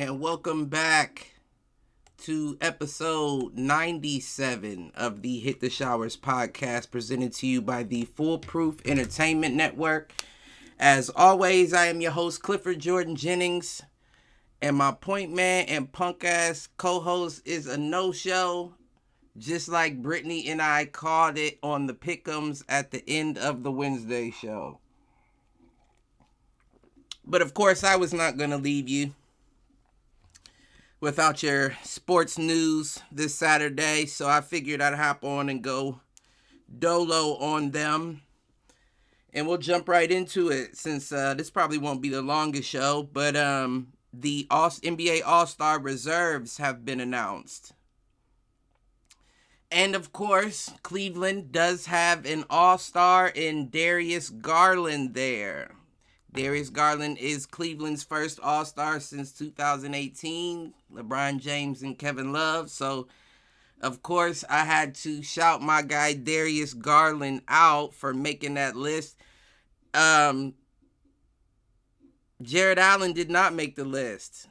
and welcome back to episode 97 of the Hit the Showers podcast, presented to you by the Foolproof Entertainment Network. As always, I am your host, Clifford Jordan Jennings, and my point man and punk ass co-host is a no-show, just like Brittany and I called it on the pick'ems at the end of the Wednesday show. But of course, I was not going to leave you without your sports news this Saturday, so I figured I'd hop on and go dolo on them. And we'll jump right into it, since this probably won't be the longest show, but the NBA Allstar reserves have been announced. And of course, Cleveland does have an All-Star in Darius Garland there. Darius Garland is Cleveland's first All-Star since 2018. LeBron James and Kevin Love. So, of course, I had to shout my guy Darius Garland out for making that list. Jared Allen did not make the list.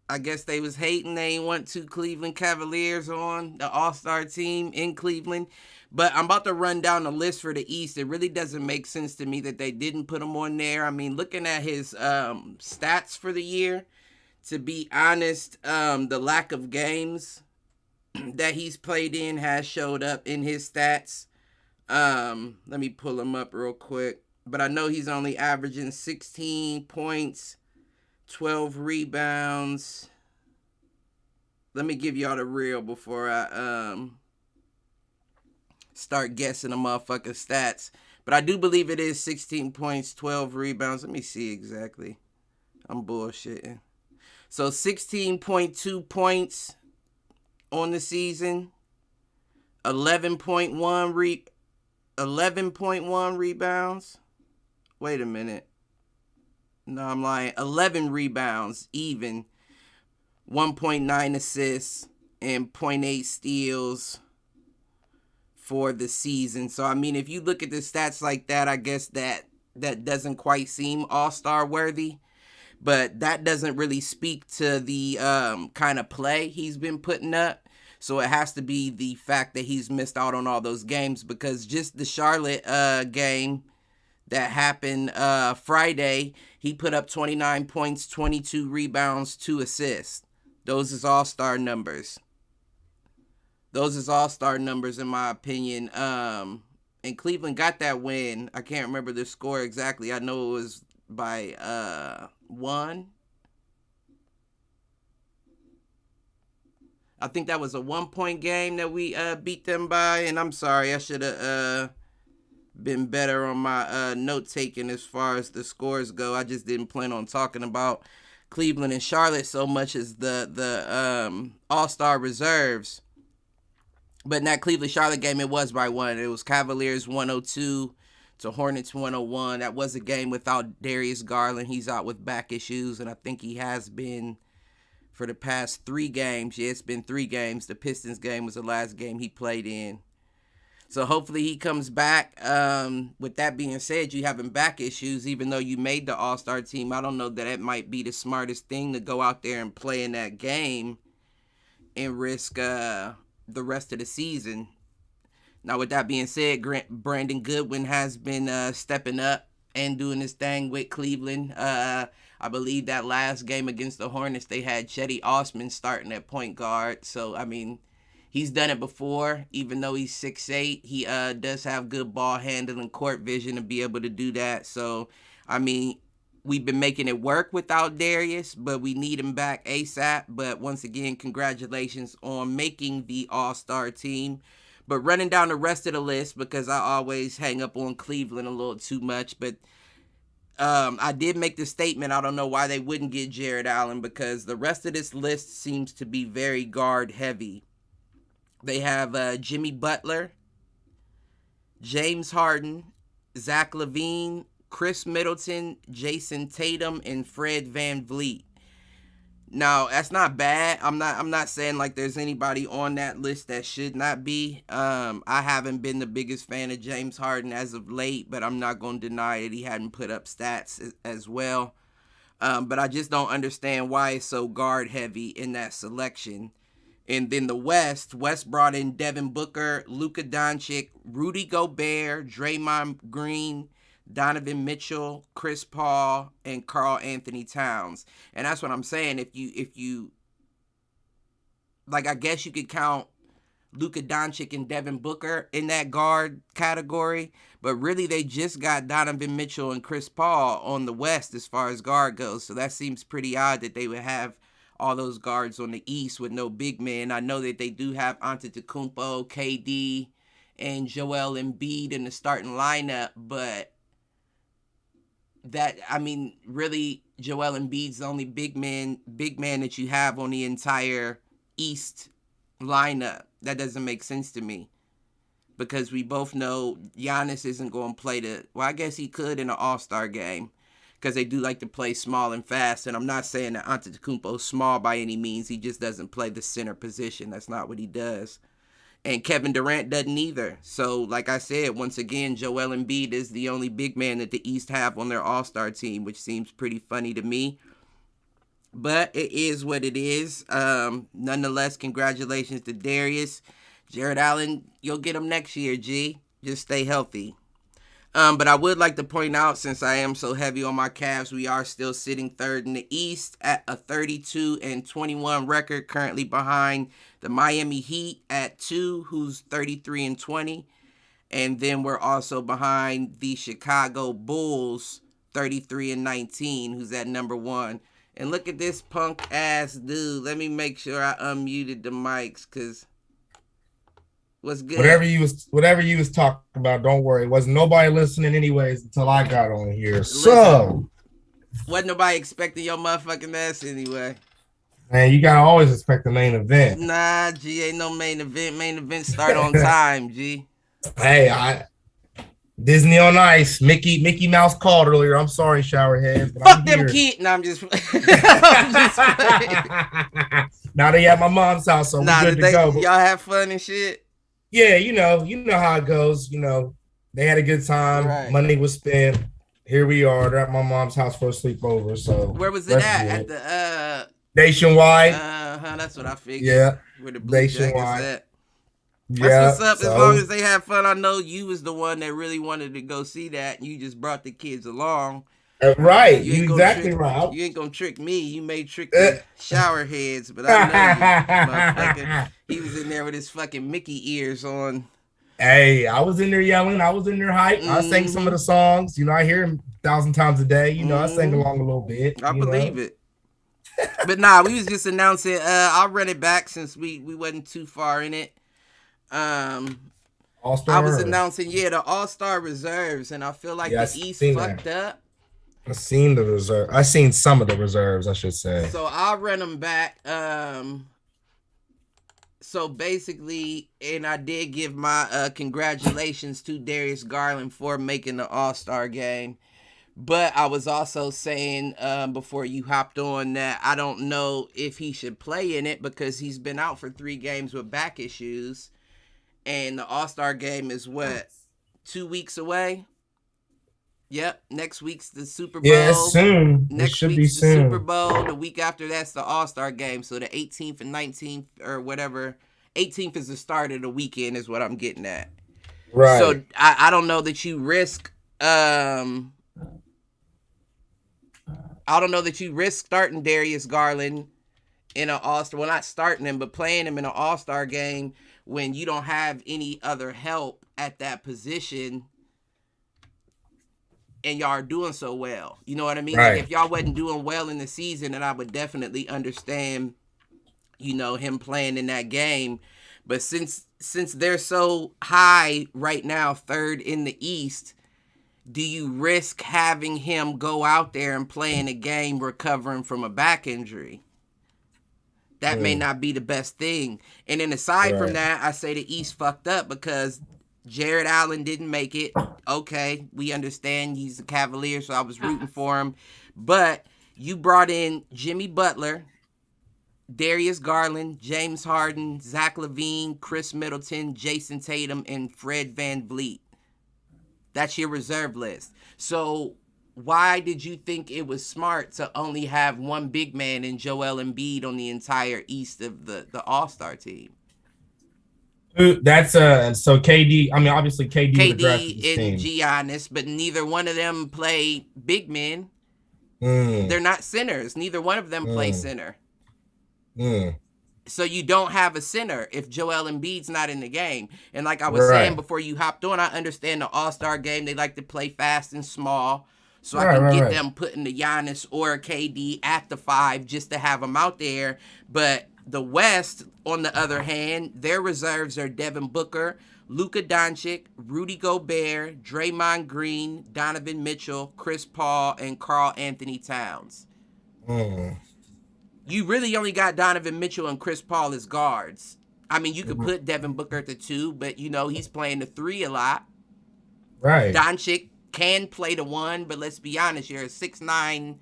I guess they was hating. They ain't want two Cleveland Cavaliers on the All-Star team in Cleveland. But I'm about to run down the list for the East. It really doesn't make sense to me that they didn't put him on there. I mean, looking at his stats for the year, to be honest, the lack of games that he's played in has showed up in his stats. Let me pull him up real quick. But I know he's only averaging 16 points, 12 rebounds. Let me give y'all the real before I start guessing the motherfucking stats. But I do believe it is 16 points, 12 rebounds. Let me see exactly. I'm bullshitting. So 16.2 points on the season. 11.1 rebounds. Wait a minute. No, I'm lying. 11 rebounds even. 1.9 assists and 0.8 steals for the season. So, I mean, if you look at the stats like that, I guess that doesn't quite seem all-star worthy. But that doesn't really speak to the kind of play he's been putting up. So it has to be the fact that he's missed out on all those games, because just the Charlotte game that happened Friday, he put up 29 points, 22 rebounds, 2 assists. Those is all-star numbers. Those is all-star numbers in my opinion. And Cleveland got that win. I can't remember the score exactly. I know it was by 1. I think that was a 1-point game that we beat them by. And I'm sorry, I should have been better on my note-taking as far as the scores go. I just didn't plan on talking about Cleveland and Charlotte so much as the All-Star reserves. But in that Cleveland-Charlotte game, it was by 1. It was Cavaliers 102 to Hornets 101. That was a game without Darius Garland. He's out with back issues, and I think he has been for the past 3 games. Yeah, it's been 3 games. The Pistons game was the last game he played in. So hopefully he comes back. With that being said, you having back issues, even though you made the All-Star team, I don't know that it might be the smartest thing to go out there and play in that game and risk the rest of the season. Now, with that being said, Brandon Goodwin has been stepping up and doing his thing with Cleveland. I believe that last game against the Hornets, they had Cedi Osman starting at point guard. So, I mean, he's done it before. Even though he's 6'8", he does have good ball handling, court vision to be able to do that. So, I mean, we've been making it work without Darius, but we need him back ASAP. But once again, congratulations on making the All-Star team. But running down the rest of the list, because I always hang up on Cleveland a little too much. But I did make the statement, I don't know why they wouldn't get Jared Allen, because the rest of this list seems to be very guard heavy. They have Jimmy Butler, James Harden, Zach LaVine, Chris Middleton, Jason Tatum, and Fred VanVleet. Now, that's not bad. I'm not saying like there's anybody on that list that should not be. I haven't been the biggest fan of James Harden as of late, but I'm not going to deny that he hadn't put up stats as well. But I just don't understand why it's so guard heavy in that selection. And then the West brought in Devin Booker, Luka Doncic, Rudy Gobert, Draymond Green, Donovan Mitchell, Chris Paul, and Karl Anthony Towns. And that's what I'm saying. If you like, I guess you could count Luka Doncic and Devin Booker in that guard category, but really they just got Donovan Mitchell and Chris Paul on the West as far as guard goes. So that seems pretty odd that they would have all those guards on the East with no big men. I know that they do have Antetokounmpo, KD, and Joel Embiid in the starting lineup, but really Joel Embiid's the only big man that you have on the entire East lineup. That doesn't make sense to me, because we both know Giannis isn't going to play I guess he could in an All-Star game, because they do like to play small and fast. And I'm not saying that Antetokounmpo's small by any means. He just doesn't play the center position. That's not what he does. And Kevin Durant doesn't either. So, like I said, once again, Joel Embiid is the only big man that the East have on their All-Star team, which seems pretty funny to me. But it is what it is. Nonetheless, congratulations to Darius. Jared Allen, you'll get him next year, G. Just stay healthy. But I would like to point out, since I am so heavy on my Cavs, we are still sitting third in the East at a 32-21 record, currently behind the Miami Heat at 2, who's 33-20. And then we're also behind the Chicago Bulls, 33-19, who's at number 1. And look at this punk ass dude. Let me make sure I unmuted the mics, because what's good? Whatever you was talking about, don't worry. Wasn't nobody listening anyways until I got on here. So wasn't nobody expecting your motherfucking ass anyway. Man, you gotta always expect the main event. Nah, G, ain't no main event. Main event start on time, G. Hey, Disney on Ice. Mickey Mouse called earlier. I'm sorry, showerhead. Fuck them kids. No, I'm just Now they at my mom's house, so we're good to go. Y'all have fun and shit. Yeah, you know how it goes. You know, they had a good time. Right. Money was spent. Here we are. They're at my mom's house for a sleepover. So where was it at? At the Nationwide. That's what I figured. Yeah. Where the Blue Jackets at. Yeah. That's what's up. As long as they have fun, I know you was the one that really wanted to go see that. You just brought the kids along. Right. You exactly right. You ain't gonna trick me. You may trick the shower heads, but I know you, motherfucker. He was in there with his fucking Mickey ears on. Hey, I was in there yelling. I was in there hype. I sang some of the songs. You know, I hear them 1,000 times a day. You know, I sang along a little bit. I believe it. But nah, we was just announcing. I'll run it back since we wasn't too far in it. All-Star. I was announcing, the All-Star reserves, and I feel like the East fucked up. I seen the reserve. I seen some of the reserves, I should say. So I'll run them back. So basically, and I did give my congratulations to Darius Garland for making the All-Star game. But I was also saying before you hopped on that I don't know if he should play in it, because he's been out for 3 games with back issues. And the All-Star game is 2 weeks away? Yep, next week's the Super Bowl. Yeah, soon. Next week's the Super Bowl. The week after that's the All-Star game. So the 18th and 19th or whatever. 18th is the start of the weekend is what I'm getting at. Right. So I don't know that you risk starting Darius Garland in an All-Star. Well, not starting him, but playing him in an All-Star game when you don't have any other help at that position. And y'all are doing so well. You know what I mean? Right. Like if y'all wasn't doing well in the season, then I would definitely understand, him playing in that game. But since they're so high right now, third in the East, do you risk having him go out there and play in a game recovering from a back injury? That may not be the best thing. And then aside from that, I say the East fucked up because Jared Allen didn't make it. Okay, we understand he's a Cavalier, so I was rooting for him. But you brought in Jimmy Butler, Darius Garland, James Harden, Zach LaVine, Chris Middleton, Jason Tatum, and Fred VanVleet. That's your reserve list. So why did you think it was smart to only have one big man in Joel Embiid on the entire East of the All-Star team? That's so KD. I mean, obviously KD would have drafted this KD and team. Giannis, but neither one of them play big men. Mm. They're not centers. Neither one of them play center. Mm. So you don't have a center if Joel Embiid's not in the game. And like I was saying before you hopped on, I understand the All-Star game. They like to play fast and small. So I can get them putting the Giannis or KD at the 5 just to have them out there. But the West, on the other hand, their reserves are Devin Booker, Luka Doncic, Rudy Gobert, Draymond Green, Donovan Mitchell, Chris Paul, and Karl Anthony Towns. You really only got Donovan Mitchell and Chris Paul as guards. I mean, you could put Devin Booker at the 2, but, he's playing the 3 a lot. Right. Doncic can play the 1, but let's be honest, you're a 6'9".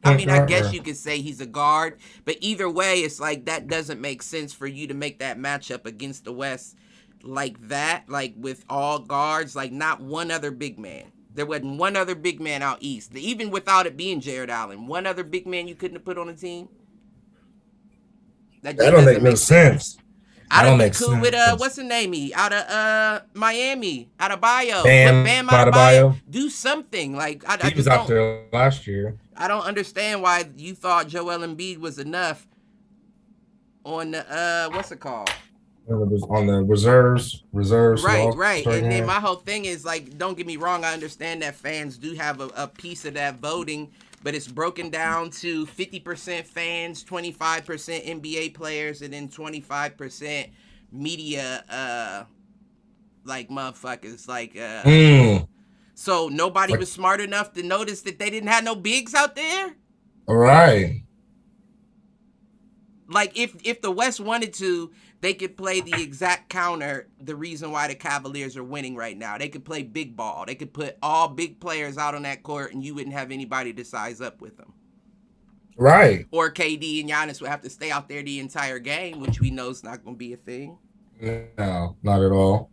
I mean, I guess you could say he's a guard, but either way, it's like that doesn't make sense for you to make that matchup against the West like that, like with all guards, like not one other big man. There wasn't one other big man out East, even without it being Jared Allen. One other big man you couldn't have put on the team? That don't make no sense. I'd have been cool with what's the name? Out of Miami, out of Barrios. Bam Adebayo. Do something. Like he was out there last year. I don't understand why you thought Joel Embiid was enough on the what's it called? On the reserves. Right. And then my whole thing is like, don't get me wrong, I understand that fans do have a piece of that voting, but it's broken down to 50% fans, 25% NBA players, and then 25% media like motherfuckers. Like so nobody was smart enough to notice that they didn't have no bigs out there? All right. Like if the West wanted to, they could play the exact counter, the reason why the Cavaliers are winning right now. They could play big ball. They could put all big players out on that court, and you wouldn't have anybody to size up with them. Right. Or KD and Giannis would have to stay out there the entire game, which we know is not going to be a thing. No, not at all.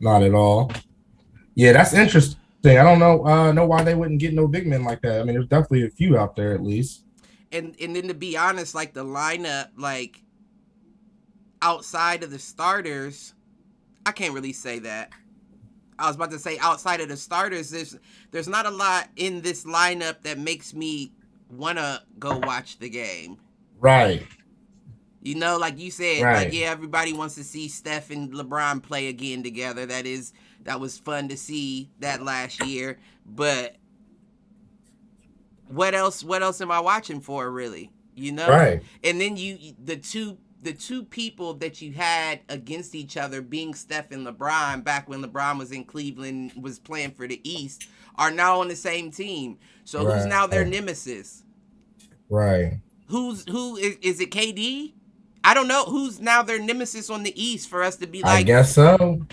Not at all. Yeah, that's interesting. I don't know why they wouldn't get no big men like that. I mean, there's definitely a few out there at least. And then to be honest, like the lineup, like outside of the starters, I can't really say that. I was about to say outside of the starters, there's not a lot in this lineup that makes me want to go watch the game. Right. Like you said, like, yeah, everybody wants to see Steph and LeBron play again together. That was fun to see that last year. But what else am I watching for, really? Right. And then the two people that you had against each other, being Steph and LeBron, back when LeBron was in Cleveland, was playing for the East, are now on the same team. So who's now their nemesis? Right. Who is it? KD? I don't know who's now their nemesis on the East for us to be like. I guess so.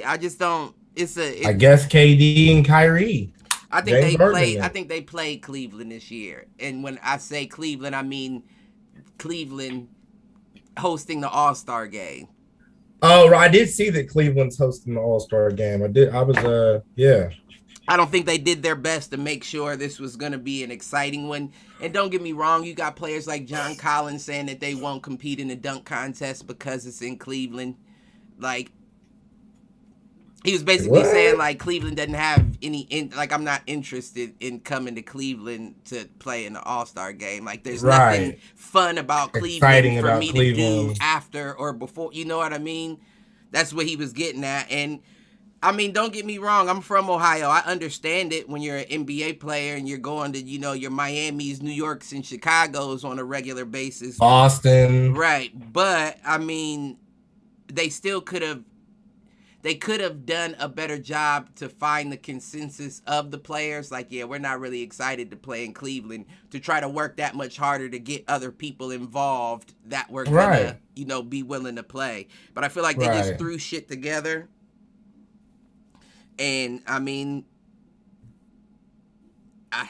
I just don't. I guess KD and Kyrie. I think they played Cleveland this year, and when I say Cleveland, I mean Cleveland hosting the All-Star game. Oh, I did see that Cleveland's hosting the All-Star game. Yeah. I don't think they did their best to make sure this was going to be an exciting one. And don't get me wrong, you got players like John Collins saying that they won't compete in the dunk contest because it's in Cleveland. Like, he was basically saying, like, Cleveland doesn't have I'm not interested in coming to Cleveland to play in the All-Star game. Like, there's nothing fun about Cleveland for me to do after or before. You know what I mean? That's what he was getting at. And, I mean, don't get me wrong. I'm from Ohio. I understand it when you're an NBA player and you're going to, your Miamis, New Yorks, and Chicagos on a regular basis. Boston. Right. But, I mean, they still could have done a better job to find the consensus of the players. Like, yeah, we're not really excited to play in Cleveland, to try to work that much harder to get other people involved that were going to, be willing to play. But I feel like they just threw shit together. And, I mean, I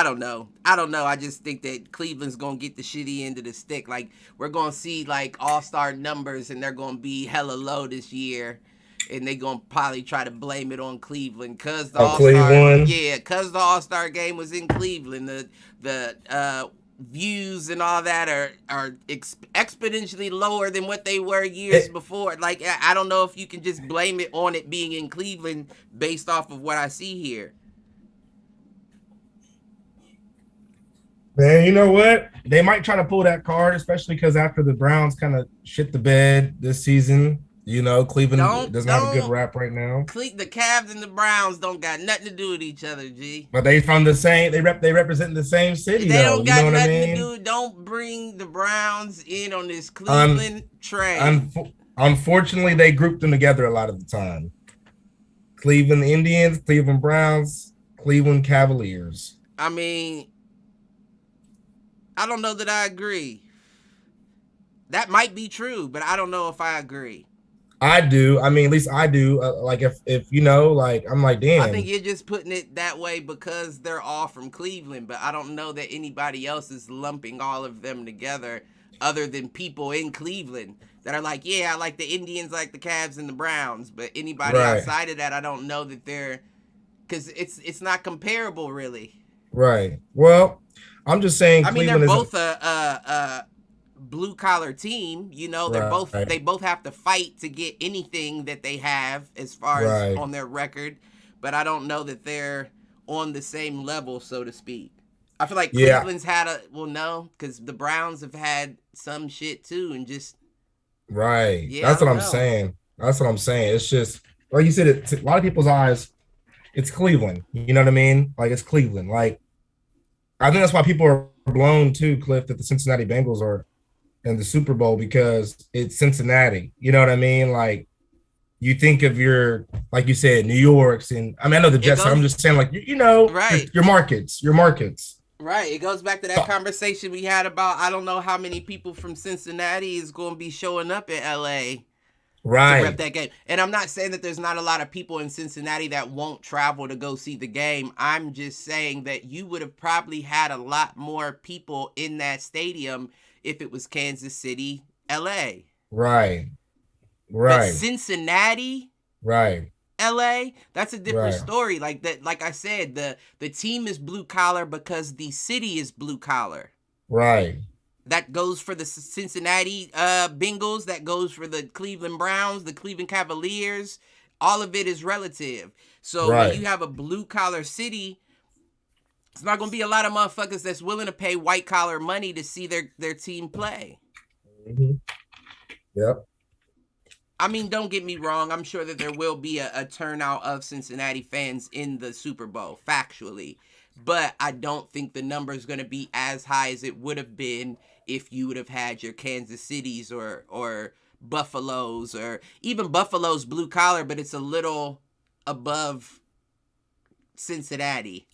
don't know. I just think that Cleveland's going to get the shitty end of the stick. Like, we're going to see, like, all-star numbers, and they're going to be hella low this year. and they gonna probably try to blame it on Cleveland because the Oh, All-Star, Cleveland. because the All-Star game was in Cleveland. The views and all that are exponentially lower than what they were years It, before. Like I don't know if you can just blame it on it being in Cleveland based off of what I see here. Man, you know what? They might try to pull that card, especially because after the Browns kind of shit the bed this season, Cleveland doesn't have a good Don't rap right now. the Cavs and the Browns don't got nothing to do with each other, G. But they from the same. They represent the same city, They though. don't You know got what I nothing to mean? do. Don't bring the Browns in on this Un, Cleveland train. Unfortunately, they grouped them together a lot of the time. Cleveland Indians, Cleveland Browns, Cleveland Cavaliers. I mean, I don't know that I agree. That might be true, but I don't know if I agree. I do. I mean, at least I do. Like if like I'm like, I think damn. you're just putting it that way because they're all from Cleveland, but I don't know that anybody else is lumping all of them together other than people in Cleveland that are like, yeah, I like the Indians, like the Cavs and the Browns, but anybody Right. outside of that, I don't know that they're, because it's not comparable really. Right. Well, I'm just saying I mean, Cleveland they're is both a blue collar team. You know, right. they both have to fight to get anything that they have as far as Right. on their record, but I don't know that they're on the same level, so to speak. I feel like Yeah. Cleveland's had no, because the Browns have had some shit too, and just Right. yeah, That's I what don't I'm know. saying. That's what I'm saying. It's just like you said. A lot of people's eyes. It's Cleveland. You know what I mean? Like it's Cleveland. Like I think that's why people are blown too, Cliff, that the Cincinnati Bengals are in the Super Bowl because it's Cincinnati. You know what I mean? Like you think of like you said, New York's, and I mean I know the It Jets. I'm goes just saying, like your right. your markets, your markets. Right. It goes back to that conversation we had about I don't know how many people from Cincinnati is going to be showing up in LA to rep Right. that game. And I'm not saying that there's not a lot of people in Cincinnati that won't travel to go see the game. I'm just saying that you would have probably had a lot more people in that stadium if it was Kansas City, LA. Right. But Right. Cincinnati, Right. LA, that's a different Right. story. Like that, like I said, the team is blue collar because the city is blue collar. Right. That goes for the Cincinnati Bengals. That goes for the Cleveland Browns, the Cleveland Cavaliers. All of it is relative. So when you have a blue collar city, it's not going to be a lot of motherfuckers that's willing to pay white collar money to see their team play. Mm-hmm. Yep. I mean, don't get me wrong. I'm sure that there will be a turnout of Cincinnati fans in the Super Bowl, factually. But I don't think the number is going to be as high as it would have been if you would have had your Kansas Cities or Buffaloes, or even Buffalo's blue collar, but it's a little above Cincinnati.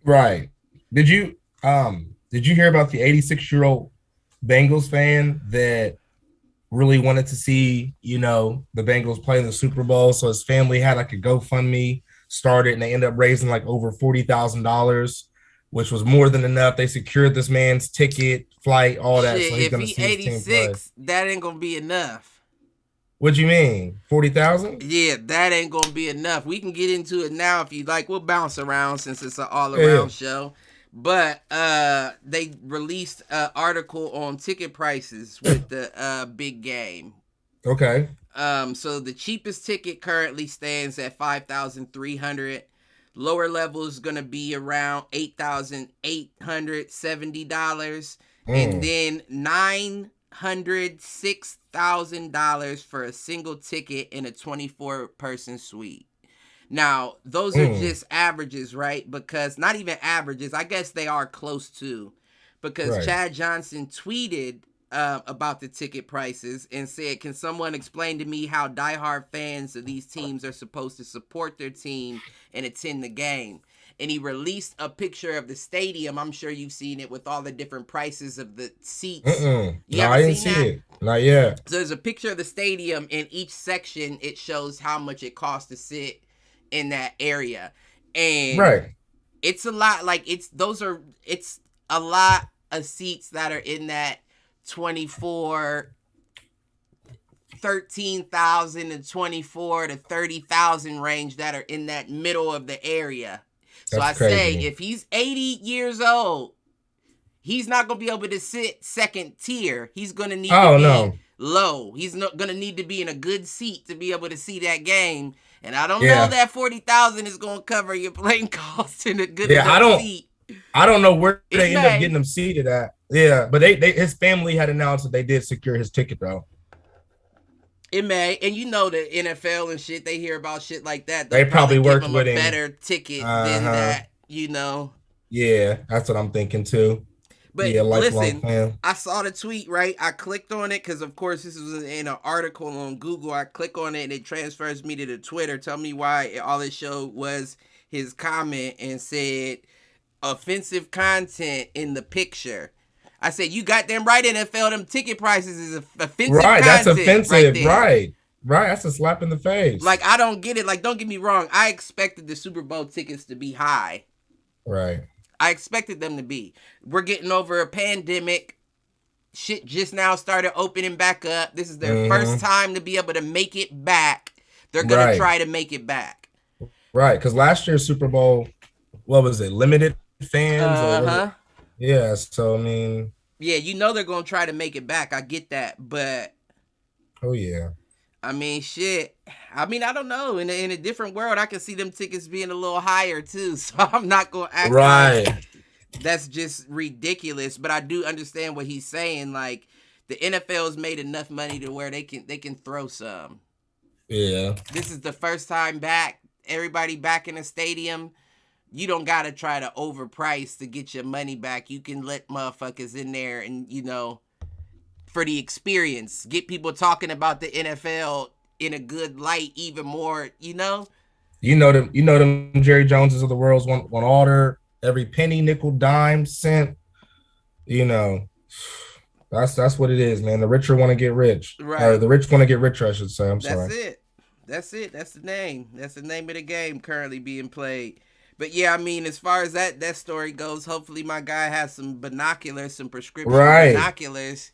Right. Did you hear about the 86-year-old Bengals fan that really wanted to see, the Bengals play in the Super Bowl? So his family had like a GoFundMe started, and they ended up raising like over $40,000, which was more than enough. They secured this man's ticket, flight, all that. Shit, So he's if gonna he see his team play. 86, that ain't gonna be enough. What do you mean? 40,000? Yeah, that ain't gonna be enough. We can get into it now if you like. We'll bounce around since it's an all-around show. But they released an article on ticket prices with the big game. Okay. So the cheapest ticket currently stands at $5,300. Lower level is gonna be around $8,870, and then $906,000 for a single ticket in a 24-person suite. Now, those are just averages, right? Because not even averages, I guess they are close to. Because Chad Johnson tweeted about the ticket prices and said, "Can someone explain to me how diehard fans of these teams are supposed to support their team and attend the game?" And he released a picture of the stadium. I'm sure you've seen it with all the different prices of the seats. No, I didn't see it. Not yet. So there's a picture of the stadium. In each section, it shows how much it costs to sit in that area. And it's a lot. Like it's a lot of seats that are in that 24 13,000 to 24 to 30,000 range that are in that middle of the area. So That's I say crazy. if he's 80 years old, he's not going to be able to sit second tier. He's going to need to be low. He's not going to need to be in a good seat to be able to see that game. And I don't know that 40,000 is going to cover your plane costs in a good enough seat. I don't know where they end up getting him seated at. Yeah, but his family had announced that they did secure his ticket though. It may, and you know the NFL and shit, they hear about shit like that. They probably worked give him with a him. better ticket than that, you know. Yeah, that's what I'm thinking too. But listen, I saw the tweet, right? I clicked on it because, of course, this was in an article on Google. I click on it and it transfers me to the Twitter. Tell me why all it showed was his comment and said offensive content in the picture. I said, you got them right, NFL. Them ticket prices is offensive right, content. That's offensive. Right. That's a slap in the face. Like, I don't get it. Like, don't get me wrong. I expected the Super Bowl tickets to be high. Right. I expected them to be. We're getting over a pandemic. Shit just now started opening back up. This is their first time to be able to make it back. They're going to try to make it back. Right, because last year's Super Bowl, what was it? Limited fans? Yeah, so I mean, yeah, you know they're gonna try to make it back. I get that, but oh yeah, I mean, shit. I mean, I don't know. In a different world, I can see them tickets being a little higher too. So I'm not gonna act like that's just ridiculous. But I do understand what he's saying. Like the NFL's made enough money to where they can throw some. Yeah, this is the first time back. Everybody back in the stadium. You don't got to try to overprice to get your money back. You can let motherfuckers in there and, you know, for the experience, get people talking about the NFL in a good light even more, you know? You know them Jerry Joneses of the world want all their every penny, nickel, dime, cent. You know, that's what it is, man. The richer want to get rich. Right. Or the rich want to get richer, I should say. That's it. That's the name. That's the name of the game currently being played. But yeah, I mean, as far as that story goes, hopefully my guy has some binoculars, some prescription binoculars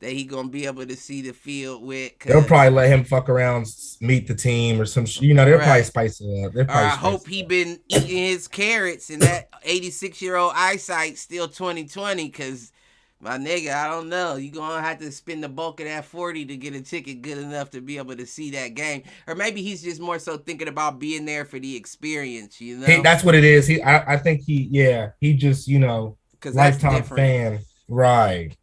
that he gonna be able to see the field with. They'll probably let him fuck around, meet the team or some. You know, they'll probably spice it up. I hope he been eating his carrots and that 86-year-old eyesight still 20/20, because my nigga, I don't know. You're going to have to spend the bulk of that 40 to get a ticket good enough to be able to see that game. Or maybe he's just more so thinking about being there for the experience, you know? That's what it is. I think he just, you know, lifetime fan. Right.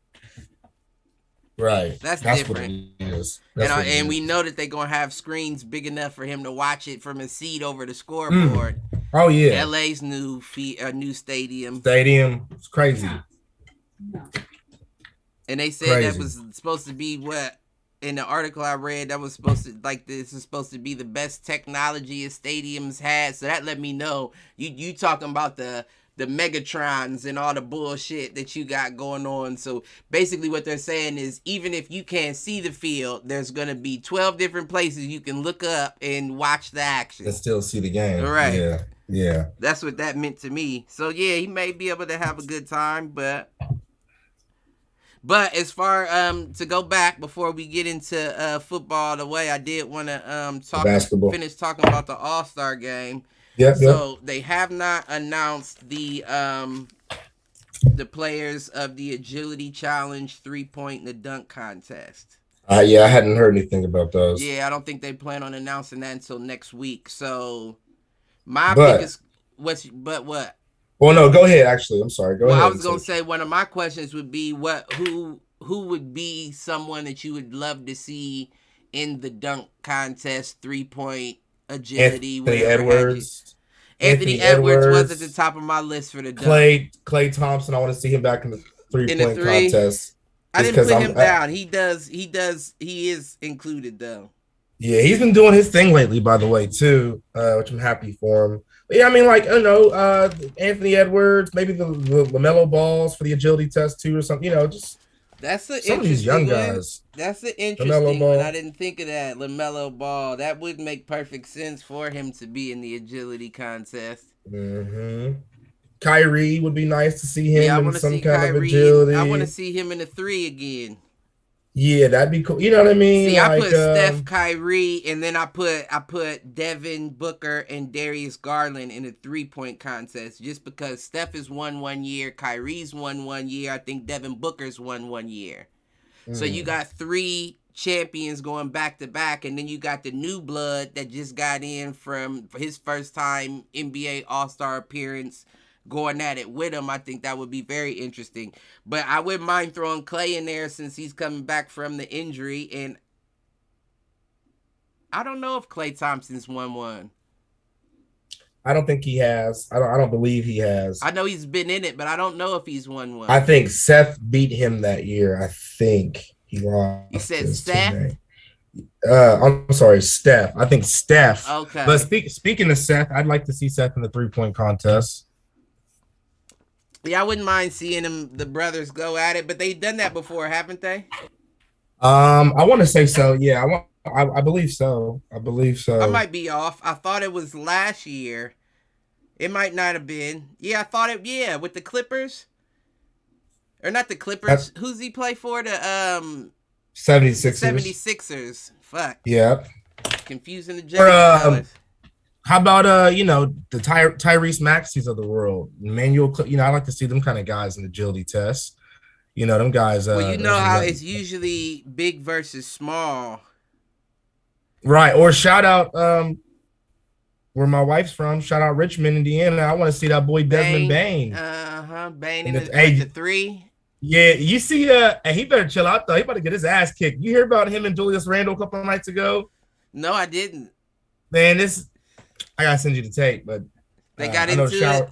That's different. What it is. And we know that they're going to have screens big enough for him to watch it from his seat over the scoreboard. Oh, yeah. LA's new stadium. It's crazy. And they said that was supposed to be what, in the article I read, that was supposed to, like, this is supposed to be the best technology a stadium's had. So that let me know you talking about the Megatrons and all the bullshit that you got going on. So basically what they're saying is, even if you can't see the field, there's going to be 12 different places you can look up and watch the action. And still see the game. Right. Yeah. That's what that meant to me. So yeah, he may be able to have a good time, But as far to go back before we get into football, the way I did want to finish talking about the All-Star game. So they have not announced the players of the agility challenge, 3-point, and the dunk contest. I hadn't heard anything about those. Yeah, I don't think they plan on announcing that until next week. So my biggest what? Well, no, go ahead. Actually, I'm sorry. Go ahead. I was gonna say one of my questions would be who would be someone that you would love to see in the dunk contest, 3-point, agility. Anthony Edwards. Anthony Edwards was at the top of my list for the dunk. Klay Thompson. I want to see him back in the 3-point contest. I didn't put him down. He is included though. Yeah, he's been doing his thing lately, by the way, too, which I'm happy for him. But yeah, I mean, like, I don't know, Anthony Edwards, maybe the LaMelo balls for the agility test, too, or something, you know, just some of these young guys. That's an interesting one. I didn't think of that. LaMelo Ball. That would make perfect sense for him to be in the agility contest. Mm-hmm. Kyrie would be nice to see him in some kind of agility. I want to see him in the 3 again. Yeah, that'd be cool. You know what I mean? See, I Like, put Steph, Kyrie, and then I put Devin Booker and Darius Garland in a 3-point contest just because Steph has won 1 year, Kyrie's won 1 year, I think Devin Booker's won 1 year. So you got three champions going back to back, and then you got the new blood that just got in from his first time NBA All-Star appearance going at it with him. I think that would be very interesting. But I wouldn't mind throwing Clay in there since he's coming back from the injury, and I don't know if Klay Thompson's won one. I don't think he has. I don't believe he has. I know he's been in it, but I don't know if he's won one. I think Seth beat him that year. I think he lost. You said Steph? I'm sorry, Steph. I think Steph. Okay. But speaking of Seth, I'd like to see Seth in the 3-point contest. Yeah, I wouldn't mind seeing the brothers go at it, but they've done that before, haven't they? I want to say so. Yeah, I believe so. I believe so. I might be off. I thought it was last year. It might not have been. Yeah, I thought it. Yeah, with the Clippers, or not the Clippers. Who's he play for? The 76ers. 76ers. Fuck. Yeah. Confusing the general. How about the Tyrese Maxeys of the world, Emmanuel? I like to see them kind of guys in the agility test. Them guys. Well, you know how it's usually big versus small. Right. Or shout out where my wife's from. Shout out Richmond, Indiana. I want to see that boy Desmond Bain. Bain in the 3. Yeah, you see, and he better chill out though. He about to get his ass kicked. You hear about him and Julius Randle a couple of nights ago? No, I didn't. Man, I gotta send you the tape, but they got into it.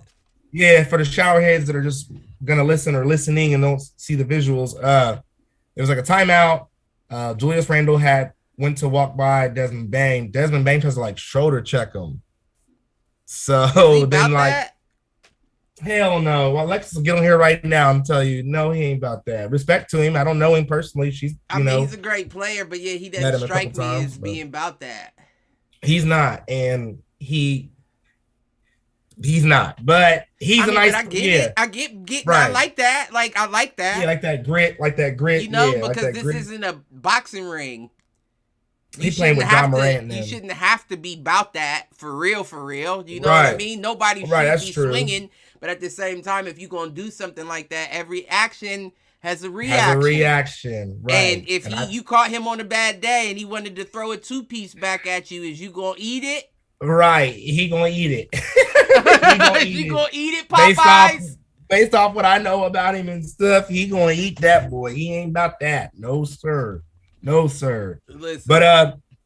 Yeah, for the shower heads that are just gonna listen or listening and don't see the visuals. It was like a timeout. Julius Randle went to walk by Desmond Bain. Desmond Bain tries to like shoulder check him. So then that? Hell no. Well, Alexis will get on here right now and tell you, no, he ain't about that. Respect to him. I don't know him personally. I mean, he's a great player, but yeah, he doesn't strike me as being about that. He's not, and he's not, but he's a nice. I get it. I get. Right. I like that. I like that. Yeah, like that grit. Because this isn't a boxing ring. He's playing with John Morant. You shouldn't have to be about that for real. You know what I mean? Nobody should be swinging, but at the same time, if you're gonna do something like that, every action has a reaction. Right. And if you caught him on a bad day and he wanted to throw a 2-piece back at you, is you gonna eat it? Right. He gonna eat it. You gonna eat it, Popeyes? Based off what I know about him and stuff, he gonna eat that, boy. He ain't about that. No, sir. Listen. But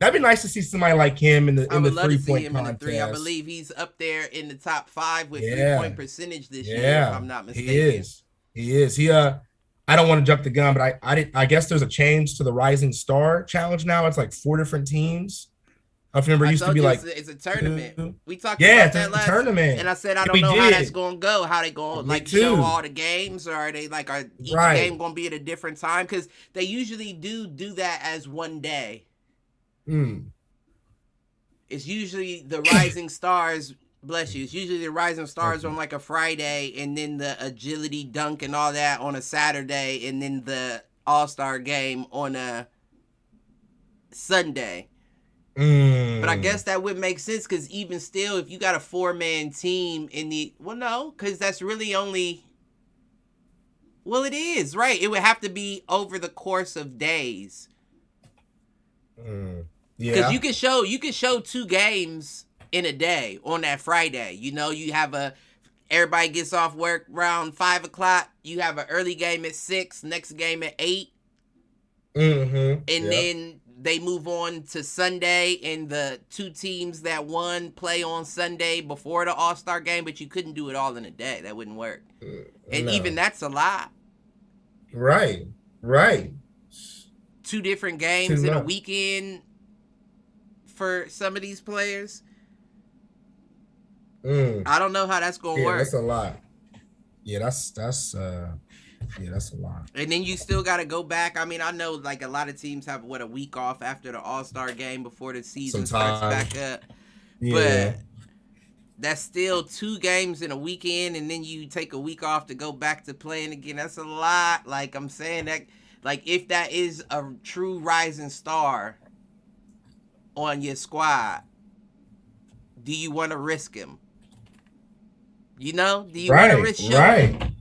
that'd be nice to see somebody like him in the 3-point contest. I believe he's up there in the top 5 with 3-point percentage this year, if I'm not mistaken. He is. I don't want to jump the gun, but I guess there's a change to the Rising Star Challenge now. It's like 4 different teams. I remember it used to be like it's a tournament. We talked about that last tournament, and I said I don't know how that's gonna go. How they gonna show all the games, or are they each game gonna be at a different time? Because they usually do that as one day. It's usually the Rising Stars. Bless you. It's usually the Rising Stars on like a Friday, and then the agility dunk and all that on a Saturday, and then the All-Star game on a Sunday. But I guess that would make sense, because even still, if you got a 4-man team because that's really only, it is, right? It would have to be over the course of days. Yeah. Because you can show 2 games in a day on that Friday. You have everybody gets off work around 5 o'clock. You have an early game at 6, next game at 8. And then they move on to Sunday, and the 2 teams that won play on Sunday before the All-Star game, but you couldn't do it all in a day. That wouldn't work. And even that's a lot. Right. 2 different games in a weekend for some of these players. I don't know how that's gonna work. That's a lot. Yeah, that's a lot. And then you still got to go back. I mean, I know a lot of teams have a week off after the All-Star game before the season starts back up. Yeah. But that's still 2 games in a weekend, and then you take a week off to go back to playing again. That's a lot. I'm saying Like, if that is a true rising star on your squad, do you want to risk him? You know, do you want to risk shooting?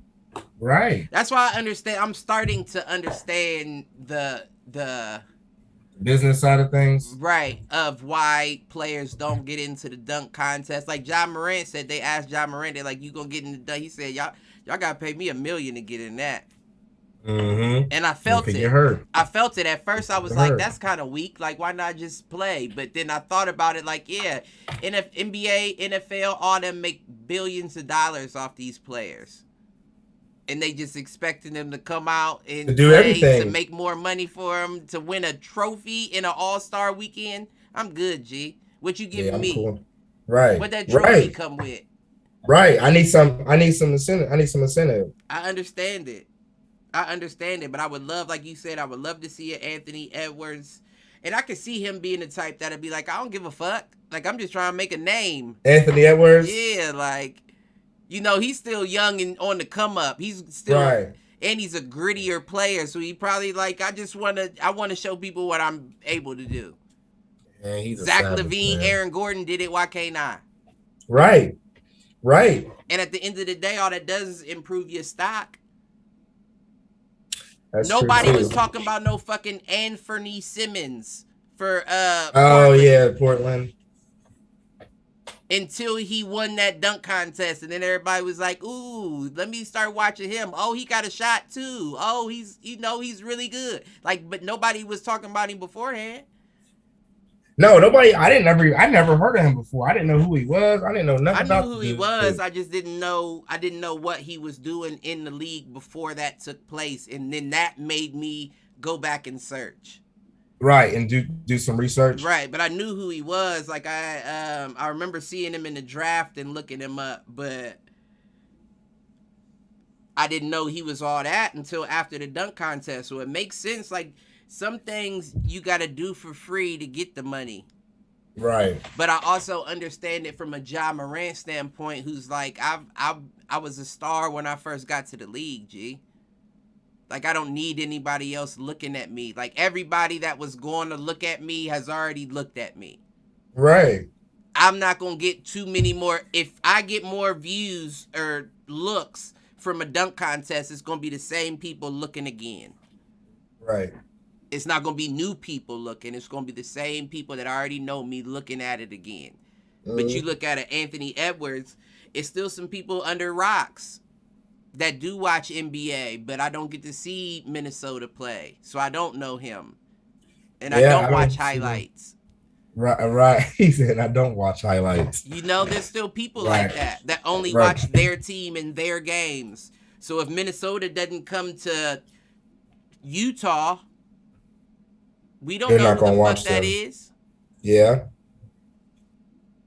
Right. That's why I understand. I'm starting to understand the business side of things, right, of why players don't get into the dunk contest. Like John Morant said, they asked John Morant, they're like, "You gonna get in the dunk?" He said, "Y'all gotta pay me $1 million to get in that." And I felt it. I felt it at first. I was like, "That's kind of weak. Like, why not just play?" But then I thought about it. Like, yeah, NBA, NFL, all them make billions of dollars off these players. And they just expecting them to come out and to do everything, to make more money for them, to win a trophy in an All-Star weekend. I'm good, G. What you giving me? Cool. Right. What that trophy come with? Right. I need some incentive. I understand it, but I would love, like you said, I would love to see an Anthony Edwards, and I could see him being the type that'd be like, I don't give a fuck. Like, I'm just trying to make a name. Anthony Edwards. Yeah, like. You know, he's still young and on the come up. He's still, and he's a grittier player. So he probably like, I want to show people what I'm able to do. Yeah, he's Zach LaVine, man. Aaron Gordon did it. Why can't I? Right. And at the end of the day, all that does is improve your stock. That's Nobody was talking about no fucking Anthony Simmons for Portland. Until he won that dunk contest, and then everybody was like, "Ooh, let me start watching him. Oh, he got a shot too. Oh, he's he's really good." Like, but nobody was talking about him beforehand. No, nobody. I never heard of him before. I didn't know who he was. I didn't know nothing about who he was. I just didn't know. I didn't know what he was doing in the league before that took place, and then that made me go back and search. Right, and do some research. Right, but I knew who he was. Like, I remember seeing him in the draft and looking him up, but I didn't know he was all that until after the dunk contest. So it makes sense. Like, some things you got to do for free to get the money. Right. But I also understand it from a Ja Morant standpoint, who's like, I was a star when I first got to the league, G. Like, I don't need anybody else looking at me. Like, everybody that was going to look at me has already looked at me. Right. I'm not going to get too many more. If I get more views or looks from a dunk contest, it's going to be the same people looking again. Right. It's not going to be new people looking. It's going to be the same people that already know me looking at it again. But you look at it, Anthony Edwards, it's still some people under rocks that do watch NBA, but I don't get to see Minnesota play, so I don't know him, and I don't watch highlights. Right. He said I don't watch highlights. You know, there's still people like that only watch their team and their games. So if Minnesota doesn't come to Utah, we don't know who the fuck that is. Yeah,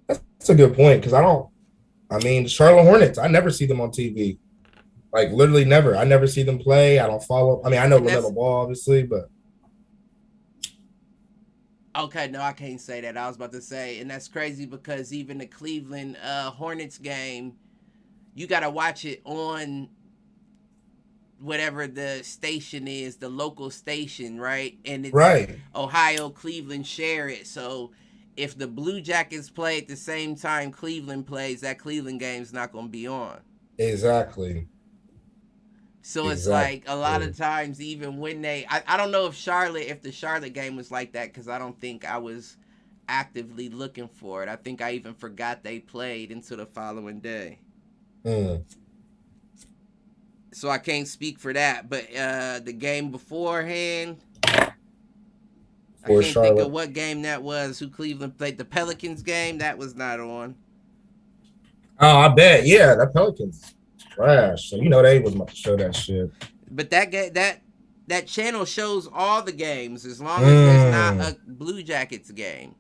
that's a good point, because the Charlotte Hornets, I never see them on TV. Like, literally never. I never see them play. I don't follow. I mean, I know LaMelo Ball, obviously, but. Okay, no, I can't say that. I was about to say, and that's crazy because even the Cleveland Hornets game, you got to watch it on whatever the station is, the local station, right? And it's Ohio, Cleveland share it. So if the Blue Jackets play at the same time Cleveland plays, that Cleveland game's not going to be on. Exactly. So it's like a lot of times, even when I don't know if the Charlotte game was like that, because I don't think I was actively looking for it. I think I even forgot they played until the following day. So I can't speak for that. But the game beforehand, I can't think of what game that was, who Cleveland played. The Pelicans game, that was not on. Oh, I bet. Yeah, that Pelicans. Trash. So they was about to show that shit. But that channel shows all the games as long as there's not a Blue Jackets game.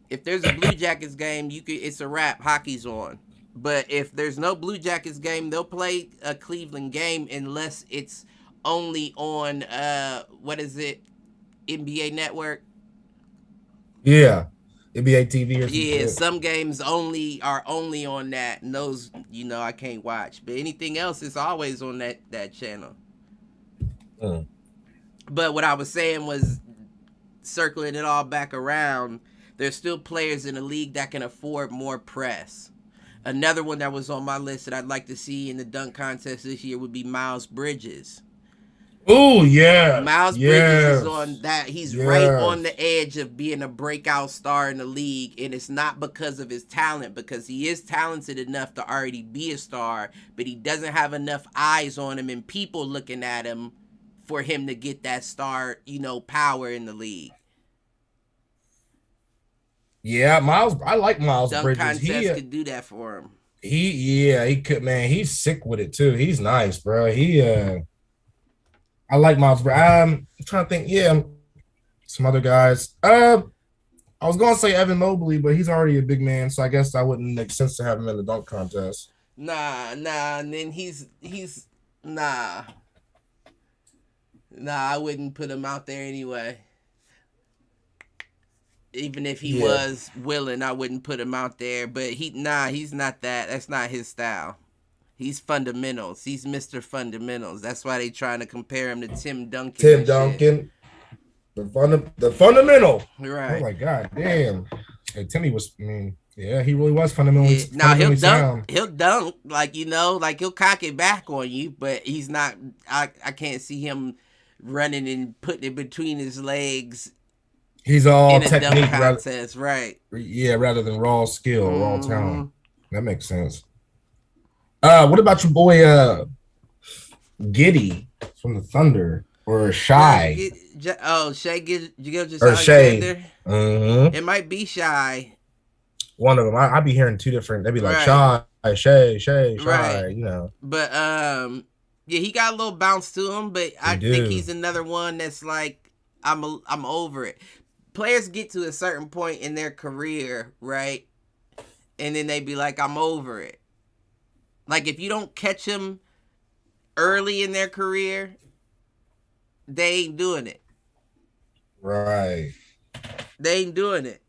If there's a Blue Jackets game, it's a wrap. Hockey's on. But if there's no Blue Jackets game, they'll play a Cleveland game unless it's only on what is it? NBA Network. Yeah. NBA TV or something. Yeah, some games are only on that, and those, I can't watch. But anything else is always on that channel. Mm. But what I was saying was, circling it all back around, there's still players in the league that can afford more press. Another one that was on my list that I'd like to see in the dunk contest this year would be Miles Bridges. Oh yes, Miles Bridges is on yes, that. He's right on yes. the edge of being a breakout star in the league, and it's not because of his talent, because he is talented enough to already be a star, but he doesn't have enough eyes on him and people looking at him for him to get that star, power in the league. Yeah, Miles. I like Miles Dunk Bridges. contest could do that for him. Yeah, he could, man. He's sick with it too. He's nice, bro. I like Miles Bridges. I'm trying to think. Yeah, some other guys. I was gonna say Evan Mobley, but he's already a big man, so I guess that wouldn't make sense to have him in the dunk contest. Nah, and then he's nah, I wouldn't put him out there anyway. Even if he Yeah, was willing, I wouldn't put him out there. But he's not that. That's not his style. He's fundamentals. He's Mr. Fundamentals. That's why they trying to compare him to Tim Duncan Tim and shit. Duncan, the fundamental. Oh Right. my god, damn. Hey, Timmy was. I mean, yeah, he really was fundamentally Yeah. Now he'll fundamentally dunk. sound. He'll dunk like he'll cock it back on you, but he's not. I can't see him running and putting it between his legs He's all in a dunk technique, rather. contest. Right. Yeah, rather than raw skill, raw Mm-hmm. talent. That makes sense. What about your boy Giddy from the Thunder or Shy Shea Gilgeous or Shay? Alexander. Mm-hmm. It might be Shy. One of them. I be hearing two different. They'd be like Right. Shy. Right. You know. But yeah, he got a little bounce to him, but I He think do. he's another one that's like I'm over it. Players get to a certain point in their career, right? And then they be like, I'm over it. Like if you don't catch them early in their career, they ain't doing it. Right. They ain't doing it.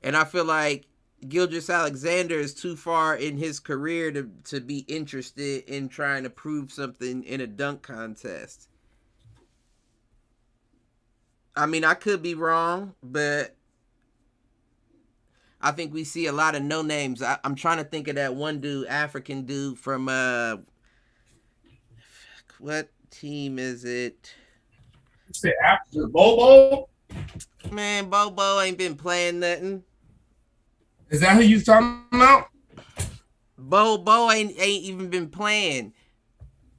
And I feel like Gilgeous Alexander is too far in his career to be interested in trying to prove something in a dunk contest. I mean, I could be wrong, but I think we see a lot of no names. I'm trying to think of that one dude, African dude from what team is it? Say after Bobo. Man, Bobo ain't been playing nothing. Is that who you talking about? Bobo ain't even been playing.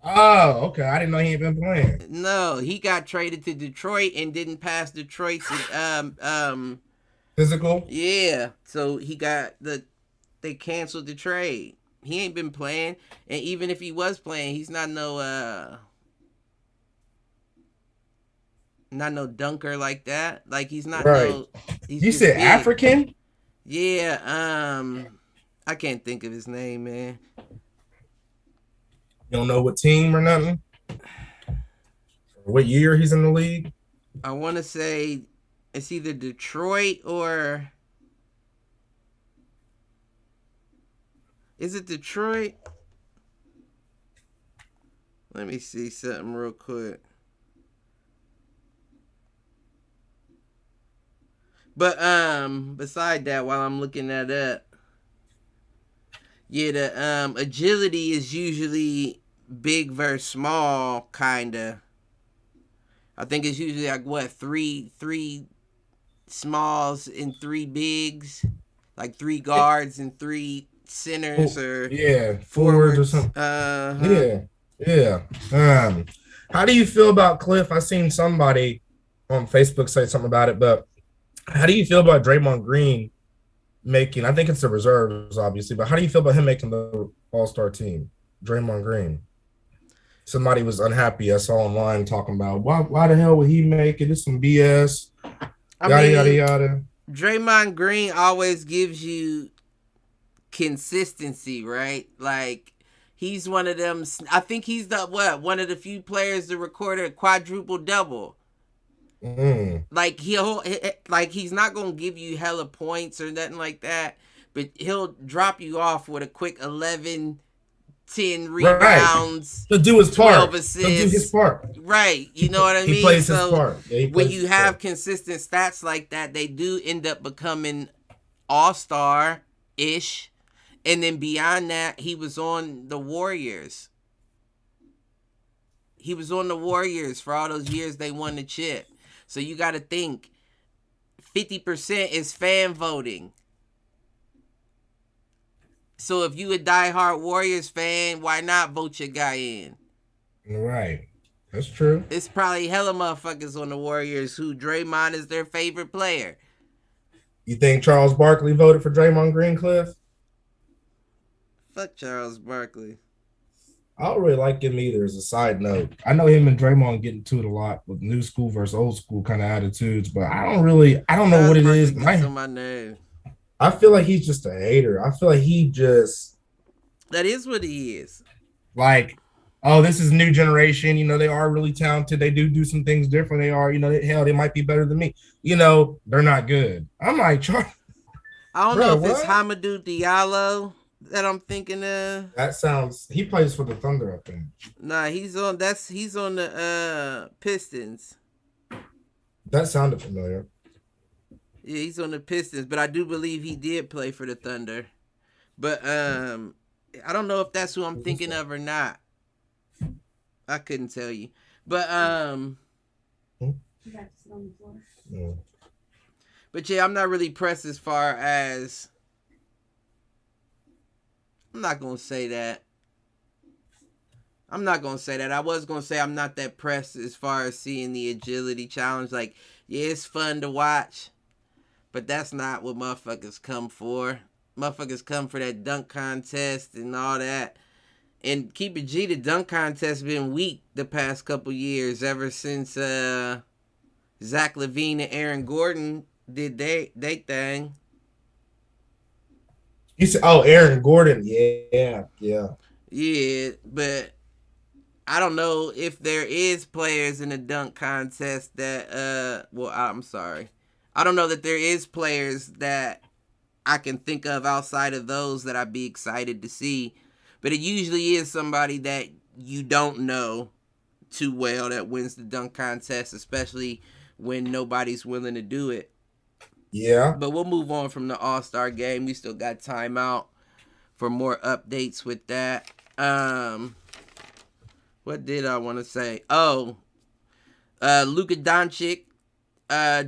Oh, okay. I didn't know he ain't been playing. No, he got traded to Detroit and didn't pass Detroit's Physical. yeah. So they canceled the trade. He ain't been playing, and even if he was playing, he's not no dunker like that. Like he's not Right. no. He's You just said big. African? Yeah. I can't think of his name, man. You don't know what team or nothing? Or what year he's in the league? I want to say it's either Detroit or is it Detroit? Let me see something real quick. But beside that, while I'm looking that up, yeah, the agility is usually big versus small, kinda. I think it's usually like what three smalls and three bigs, like three guards and three centers or Yeah, forwards or forwards. something. Yeah. How do you feel about Cliff? I seen somebody on Facebook say something about it, but how do you feel about Draymond Green making? I think it's the reserves, obviously, but how do you feel about him making the All-Star team? Draymond Green. Somebody was unhappy. I saw online talking about why the hell would he make it? It's some BS. Yada. Draymond Green always gives you consistency, right? Like he's one of them. I think he's one of the few players to record a quadruple double. Like he's not gonna give you hella points or nothing like that, but he'll drop you off with a quick 11, 10 Right. rebounds, He'll do his 12 part. assists. He'll do his part. Right. You know what I mean? He plays so his part. Yeah, when you have consistent stats like that, they do end up becoming all-star-ish. And then beyond that, he was on the Warriors. He was on the Warriors for all those years they won the chip. So you got to think 50% is fan voting. So if you a diehard Warriors fan, why not vote your guy in? Right. That's true. It's probably hella motherfuckers on the Warriors who Draymond is their favorite player. You think Charles Barkley voted for Draymond Greencliff? Fuck Charles Barkley. I don't really like him either. As a side note, I know him and Draymond get into it a lot with new school versus old school kind of attitudes, but I don't know what it is. On my nerve. I feel like he's just a hater. I feel like that is what he is. Like, oh, this is new generation. You know, they are really talented. They do some things different. They are, you know, they might be better than me. You know, they're not good. I'm like, I don't know if it's Hamidou Diallo that I'm thinking of. That sounds. He plays for the Thunder, I think. Nah, he's on the Pistons. That sounded familiar. Yeah, he's on the Pistons, but I do believe he did play for the Thunder. But I don't know if that's who I'm thinking of or not. I couldn't tell you. But But yeah, I'm not really pressed as far as. I'm not gonna say that. I was gonna say I'm not that pressed as far as seeing the agility challenge. Like, yeah, it's fun to watch, but that's not what motherfuckers come for. Motherfuckers come for that dunk contest and all that. And keep it G, the dunk contest been weak the past couple years, ever since Zach LaVine and Aaron Gordon did they thing. You said, oh, Aaron Gordon. Yeah. Yeah, but I don't know if there is players in the dunk contest that I'm sorry. I don't know that there is players that I can think of outside of those that I'd be excited to see. But it usually is somebody that you don't know too well that wins the dunk contest, especially when nobody's willing to do it. Yeah. But we'll move on from the All-Star game. We still got time out for more updates with that. What did I want to say? Oh, Luka Doncic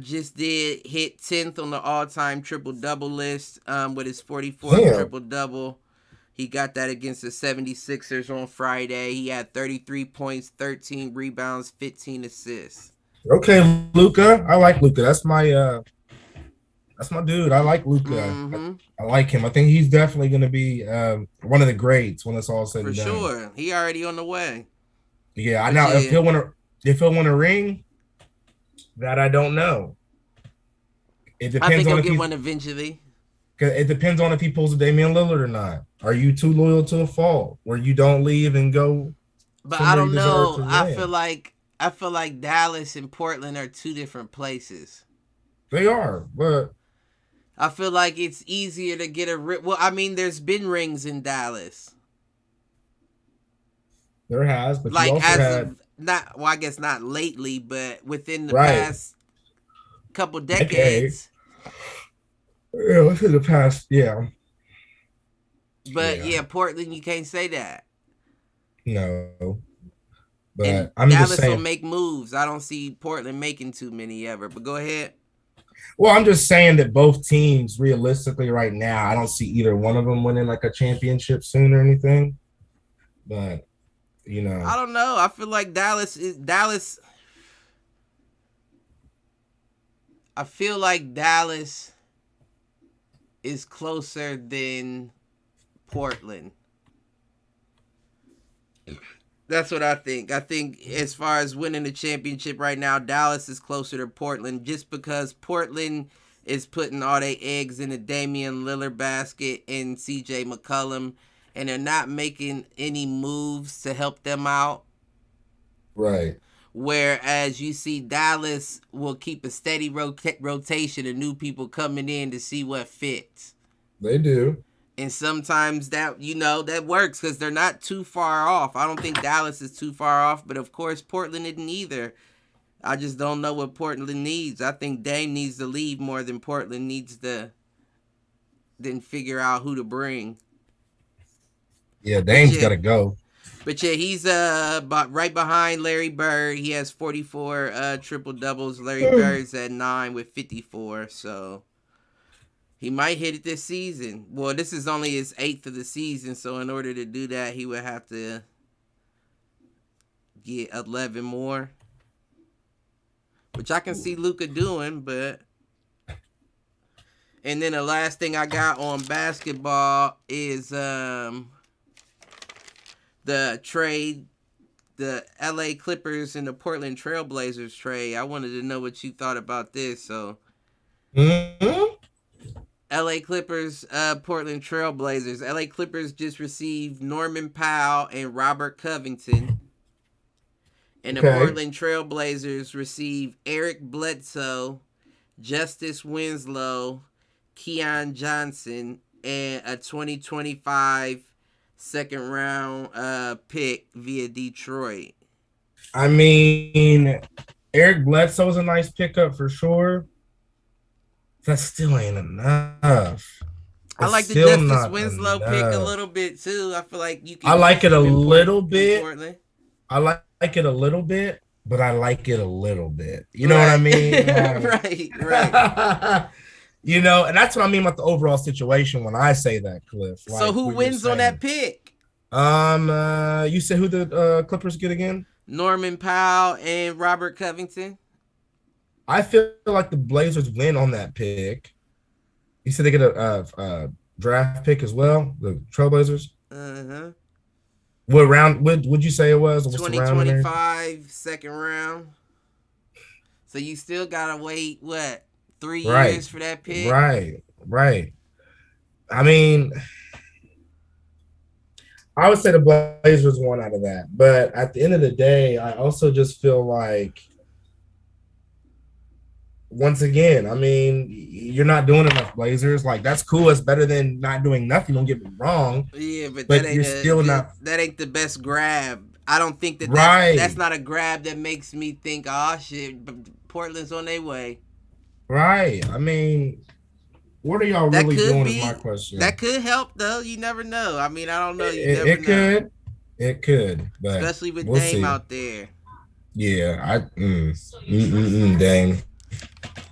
just did hit 10th on the all-time triple-double list with his 44th triple-double. He got that against the 76ers on Friday. He had 33 points, 13 rebounds, 15 assists. Okay, Luka. I like Luka. That's my dude. I like Luka. Mm-hmm. I like him. I think he's definitely going to be one of the greats when it's all said and done. For sure. He already on the way. Yeah, I know. If he'll win a ring, that I don't know. It depends. I think he'll get one eventually. It depends on if he pulls a Damian Lillard or not. Are you too loyal to a fault where you don't leave and go? But I don't know. I feel like Dallas and Portland are two different places. They are, but I feel like it's easier to get a ring. Well, I mean, there's been rings in Dallas. There has, but like you also had not. Well, I guess not lately, but within the past couple decades. Yeah, within the past, yeah. But yeah, Portland, you can't say that. No. But and I'm Dallas just saying, will make moves. I don't see Portland making too many ever. But go ahead. Well, I'm just saying that both teams, realistically, right now, I don't see either one of them winning like a championship soon or anything. But you know, I don't know. I feel like Dallas. I feel like Dallas is closer than Portland. That's what I think. I think as far as winning the championship right now, Dallas is closer to Portland just because Portland is putting all their eggs in the Damian Lillard basket and CJ McCollum, and they're not making any moves to help them out. Right. Whereas you see Dallas will keep a steady rotation of new people coming in to see what fits. They do. And sometimes that, that works because they're not too far off. I don't think Dallas is too far off, but of course Portland isn't either. I just don't know what Portland needs. I think Dame needs to leave more than Portland needs to then figure out who to bring. Yeah, Dame's got to go. But yeah, he's right behind Larry Bird. He has 44 triple doubles. Larry Bird's at 9 with 54. So he might hit it this season. Well, this is only his 8th of the season, so in order to do that, he would have to get 11 more, which I can see Luka doing. But and then the last thing I got on basketball is the trade, the LA Clippers and the Portland Trailblazers trade. I wanted to know what you thought about this. So. LA Clippers, Portland Trailblazers. LA Clippers just received Norman Powell and Robert Covington. And the Portland Trailblazers received Eric Bledsoe, Justice Winslow, Keon Johnson, and a 2025 second round pick via Detroit. I mean, Eric Bledsoe is a nice pickup for sure. That still ain't enough. I like the Justice Winslow pick a little bit too. I feel like you can. I like it a little bit. I like it a little bit, but I like it a little bit. You know what I mean? Right. You know, and that's what I mean about the overall situation when I say that, Cliff. Like, so who wins on that pick? You said who the Clippers get again? Norman Powell and Robert Covington. I feel like the Blazers win on that pick. You said they get a draft pick as well, the Trailblazers? Uh-huh. What round would you say it was? 2025 second round. So you still got to wait, 3 years for that pick? Right. I mean, I would say the Blazers won out of that. But at the end of the day, I also just feel like, once again, I mean, you're not doing enough, Blazers. Like, that's cool. It's better than not doing nothing. Don't get me wrong. Yeah, but that ain't the best grab. I don't think that's not a grab that makes me think, oh, shit, Portland's on their way. Right. I mean, what are y'all really doing is my question. That could help, though. You never know. I mean, I don't know. It could. But especially with Dame out there. Yeah. Dame.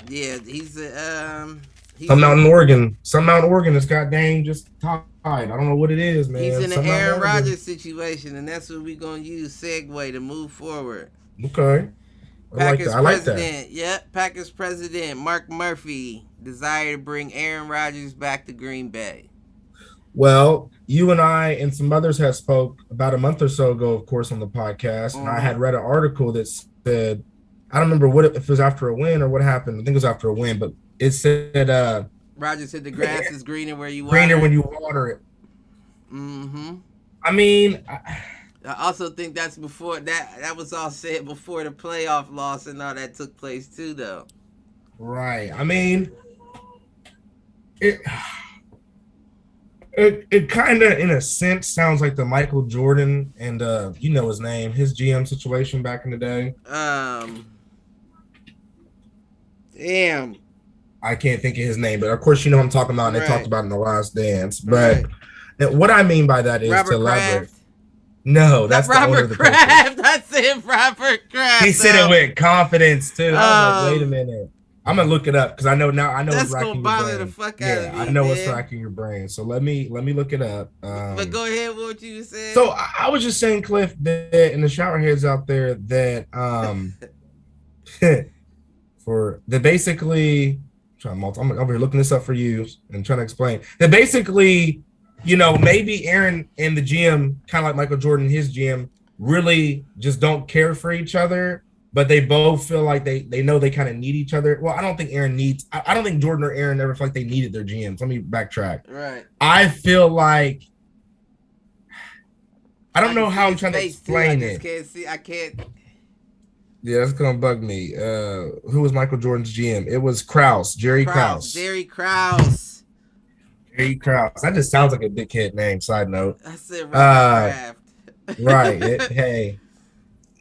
Yeah, he's something out in Oregon. Something out in Oregon has got Dame just tied. I don't know what it is, man. He's in an Aaron Rodgers situation, and that's what we're gonna use segue to move forward. Okay. Packers like president. Yep, Packers president Mark Murphy desire to bring Aaron Rodgers back to Green Bay. Well, you and I and some others had spoke about a month or so ago, of course, on the podcast, and I had read an article that said, I don't remember if it was after a win or what happened. I think it was after a win, but it said Rodgers said the grass is greener where you water when you water it. Mm-hmm. I mean, I also think that's before that was all said before the playoff loss and all that took place too, though. Right. I mean, it kind of, in a sense, sounds like the Michael Jordan and you know his name, his GM situation back in the day. Damn. I can't think of his name, but of course you know what I'm talking about, and they talked about it in The Last Dance. But what I mean by that is Robert to elaborate. Kraft? No, that's Robert Kraft. I said Robert Kraft. He said it with confidence too. I was like, wait a minute. I'm gonna look it up because I know that's it's racking gonna bother your brain. The fuck out of me. I know it's racking your brain. So let me look it up. But go ahead, what you said. So I was just saying, Cliff, that in the shower heads out there that basically I'm over here looking this up for you and trying to explain that basically, you know, maybe Aaron and the GM, kind of like Michael Jordan, his GM, really just don't care for each other, but they both feel like they know they kind of need each other. Well, I don't think I don't think Jordan or Aaron ever felt like they needed their GMs. Let me backtrack. Right. I feel like, I don't know how I'm trying to explain it. I can't. Yeah, that's gonna bug me. Who was Michael Jordan's GM? It was Krause, Jerry Krause. Jerry Krause. Jerry Krause. That just sounds like a dickhead name. Side note. I said Robert Uh, Kraft. right. Hey,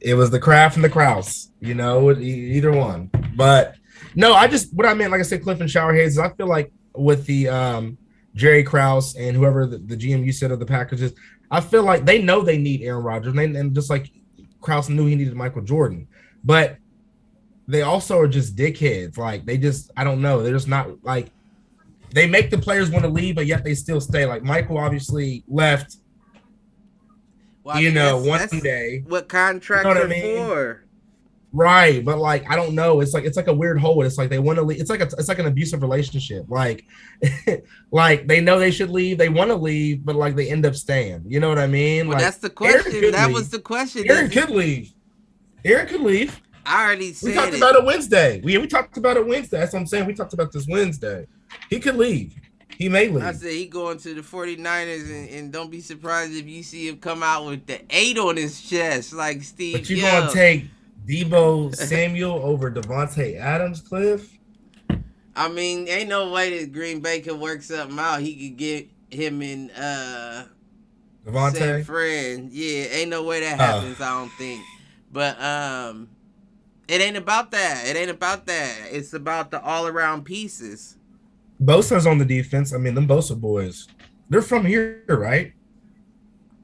it was the Kraft and the Krause. You know, either one. But no, what I meant, like I said, Cliff and Showerheads. Is I feel like with the Jerry Krause and whoever the GM you said of the Packers is, I feel like they know they need Aaron Rodgers, and just like Krause knew he needed Michael Jordan, but they also are just dickheads. Like they just, I don't know, they're just not like they make the players want to leave, but yet they still stay. Like Michael obviously left. Well, I mean, one that's day. what contracts You know what are I mean? for. Right, but like I don't know. It's like a weird hole. It's like they want to leave. It's like an abusive relationship. Like, like they know they should leave. They want to leave, but like they end up staying. You know what I mean? Well, like that's the question. That was the question. Aaron could leave. Aaron could leave. I already said we talked about it Wednesday. We talked about it Wednesday. That's what I'm saying. We talked about this Wednesday. He could leave. He may leave. I said he going to the 49ers, and don't be surprised if you see him come out with the 8 on his chest, like Steve. But you're going to take Deebo Samuel over Devontae Adams, Cliff? I mean, ain't no way that Green Bay could work something out. He could get him in Devontae? San Fran. Yeah, ain't no way that happens, I don't think. But it ain't about that. It ain't about that. It's about the all-around pieces. Bosa's on the defense. I mean, them Bosa boys, they're from here, right?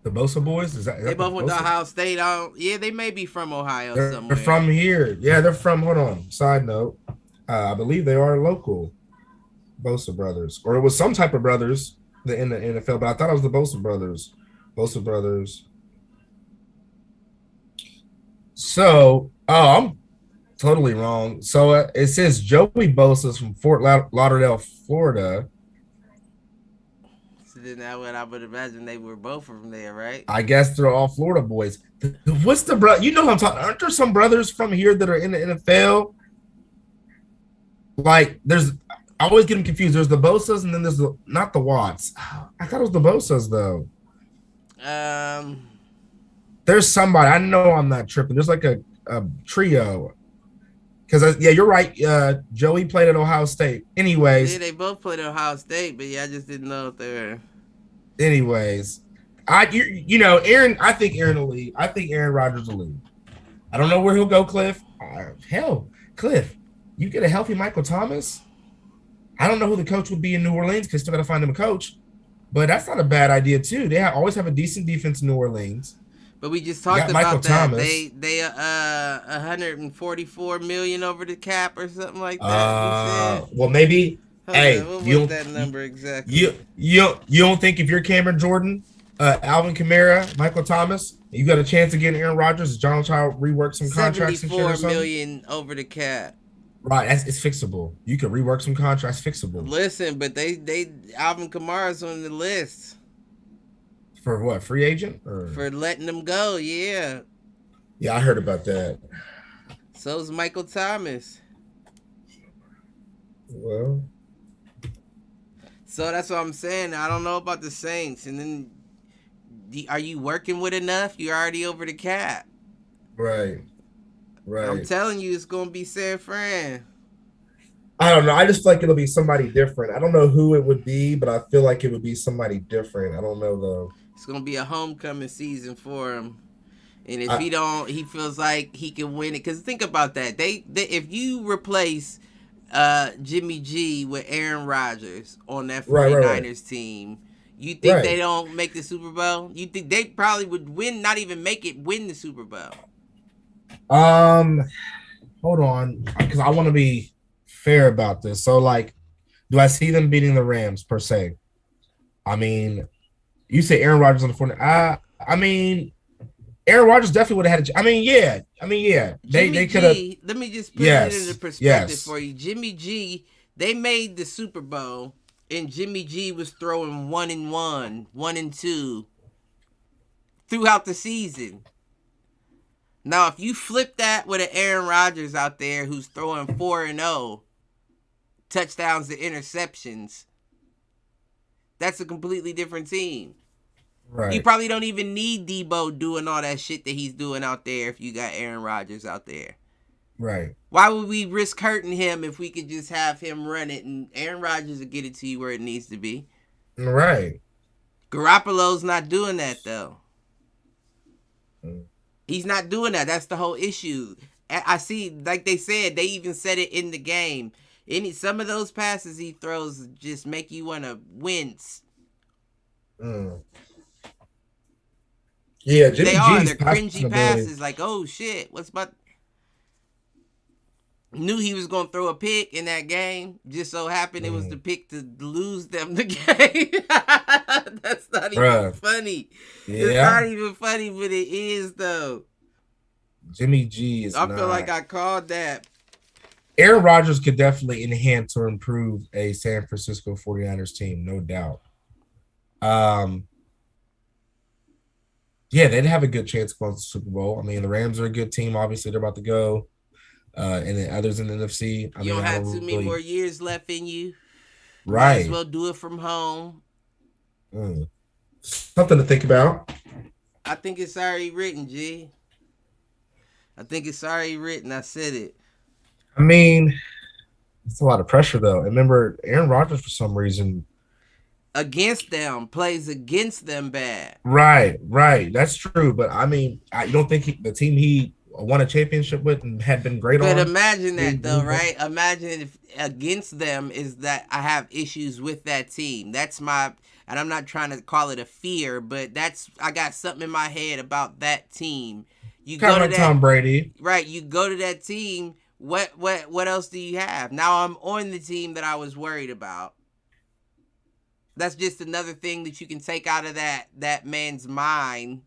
The Bosa boys? Is that they both went to Ohio State. Yeah, they may be from Ohio somewhere. They're from here. Yeah, they're from, hold on, side note. I believe they are local Bosa brothers. Or it was some type of brothers in the NFL, but I thought it was the Bosa brothers. Bosa brothers. So, I'm totally wrong. So it says Joey Bosa's from Fort Lauderdale, Florida. So then that what I would imagine they were both from there, right? I guess they're all Florida boys. What's the brother? You know what I'm talking? Aren't there some brothers from here that are in the NFL? Like I always get them confused. There's the Bosas and then there's not the Watts. I thought it was the Bosas though. There's somebody. I know I'm not tripping. There's like a trio. Because, you're right. Joey played at Ohio State. Anyways. Yeah, they both played at Ohio State, but I just didn't know if they were. Anyways. Aaron, I think Aaron will leave. I think Aaron Rodgers will leave. I don't know where he'll go, Cliff. Hell, Cliff, you get a healthy Michael Thomas. I don't know who the coach would be in New Orleans because still got to find him a coach. But that's not a bad idea, too. They always have a decent defense in New Orleans. But we just talked about that. Thomas. They 144 million over the cap or something like that. Well, maybe. Hey, what was that number exactly? You don't think if you're Cameron Jordan, Alvin Kamara, Michael Thomas, you got a chance of getting Aaron Rodgers? Is John Child rework some contracts and shit or something? 74 million over the cap. Right, it's fixable. You could rework some contracts, fixable. Listen, but they Alvin Kamara's on the list. For what, free agent? Or? For letting them go, yeah. Yeah, I heard about that. So's Michael Thomas. Well. So that's what I'm saying. I don't know about the Saints. And then, are you working with enough? You're already over the cap. Right. I'm telling you, it's going to be San Fran. I don't know. I just feel like it'll be somebody different. I don't know who it would be, but I feel like it would be somebody different. I don't know, though. It's going to be a homecoming season for him. And if he feels like he can win it. Because think about that. They if you replace Jimmy G with Aaron Rodgers on that 49ers team, you think they don't make the Super Bowl? You think they probably would win, not even make it, win the Super Bowl? Hold on. Because I want to be fair about this. So, like, do I see them beating the Rams, per se? I mean, you say Aaron Rodgers on the 49ers. I mean, Aaron Rodgers definitely would have had yeah. They could have. Let me just put it into perspective for you. Jimmy G, they made the Super Bowl, and Jimmy G was throwing 1-1, 1-2 throughout the season. Now, if you flip that with an Aaron Rodgers out there who's throwing 4-0 touchdowns to interceptions, that's a completely different team. Right. You probably don't even need Debo doing all that shit that he's doing out there if you got Aaron Rodgers out there. Right. Why would we risk hurting him if we could just have him run it and Aaron Rodgers will get it to you where it needs to be? Right. Garoppolo's not doing that though. Mm. He's not doing that. That's the whole issue. I see, like they said, they even said it in the game. Some of those passes he throws just make you want to wince. Mm. Yeah, Jimmy G's They're cringy ability. passes. Like, oh shit, what's about? Knew he was gonna throw a pick in that game. Just so happened it was the pick to lose them the game. That's not even funny. Yeah. It's not even funny, but it is though. Jimmy G is. I feel like I called that. Aaron Rodgers could definitely enhance or improve a San Francisco 49ers team, no doubt. Yeah, they'd have a good chance of going to the Super Bowl. I mean, the Rams are a good team. Obviously, they're about to go. And then others in the NFC. You don't have too many more years left in you. Right. Might as well do it from home. Something to think about. I think it's already written, G. I think it's already written. I said it. I mean, it's a lot of pressure, though. Remember, Aaron Rodgers, for some reason, against them, plays against them bad. Right. That's true. But I mean, you don't think the team he won a championship with and had been great on? But imagine that though, right? Imagine if against them is that I have issues with that team. That's my, and I'm not trying to call it a fear, but I got something in my head about that team. You kind of like Tom Brady. Right. You go to that team. What else do you have? Now I'm on the team that I was worried about. That's just another thing that you can take out of that man's mind.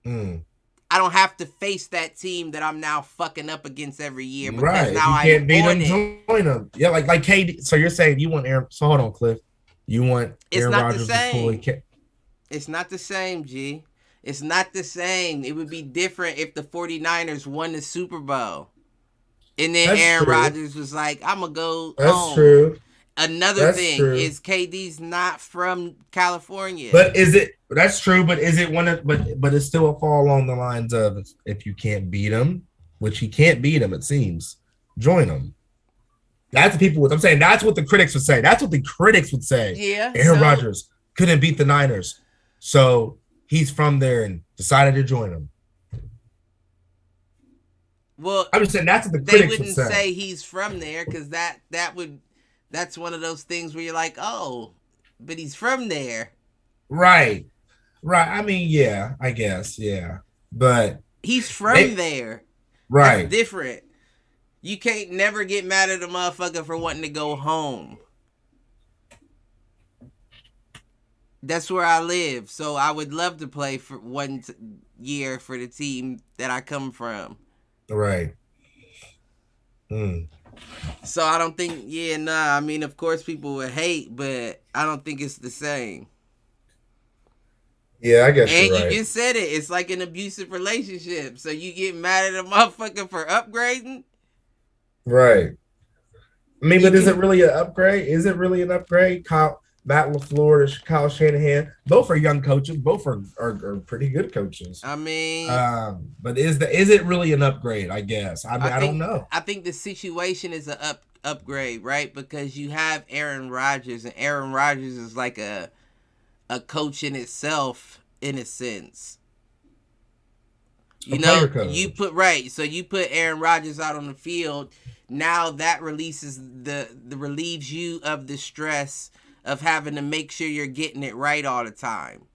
I don't have to face that team that I'm now fucking up against every year because now I can't beat them. Join them. Yeah, like KD. So you're saying you want Aaron? So hold on, Cliff. You want Aaron Rodgers to fully? It's not the same, G. It's not the same. It would be different if the 49ers won the Super Bowl. And then Aaron Rodgers was like, I'm going to go home. That's true. Another thing is KD's not from California. But is it, that's true, but is it one of, but it's still a fall along the lines of if you can't beat him, which he can't beat him, it seems, join him. That's the people, I'm saying that's what the critics would say. That's what the critics would say. Yeah. Aaron Rodgers couldn't beat the Niners. So he's from there and decided to join them. Well, I'm just saying that's what the critics would say. They wouldn't say he's from there because that's one of those things where you're like, oh, but he's from there. Right. I mean, yeah, I guess, yeah. But he's from there. Right. That's different. You can't never get mad at a motherfucker for wanting to go home. That's where I live. So I would love to play for 1 year for the team that I come from. Right. So I don't think, I mean, of course people would hate, but I don't think it's the same. Yeah, I guess and you're right. And you just said it. It's like an abusive relationship. So you get mad at a motherfucker for upgrading? Right. I mean, but is it really an upgrade? Is it really an upgrade? Matt LaFleur, Kyle Shanahan, both are young coaches. Both are pretty good coaches. I mean, but is it really an upgrade? I guess. I don't know. I think the situation is an upgrade, right? Because you have Aaron Rodgers, and Aaron Rodgers is like a coach in itself, in a sense. You so you put Aaron Rodgers out on the field. Now that relieves you of the stress of having to make sure you're getting it right all the time.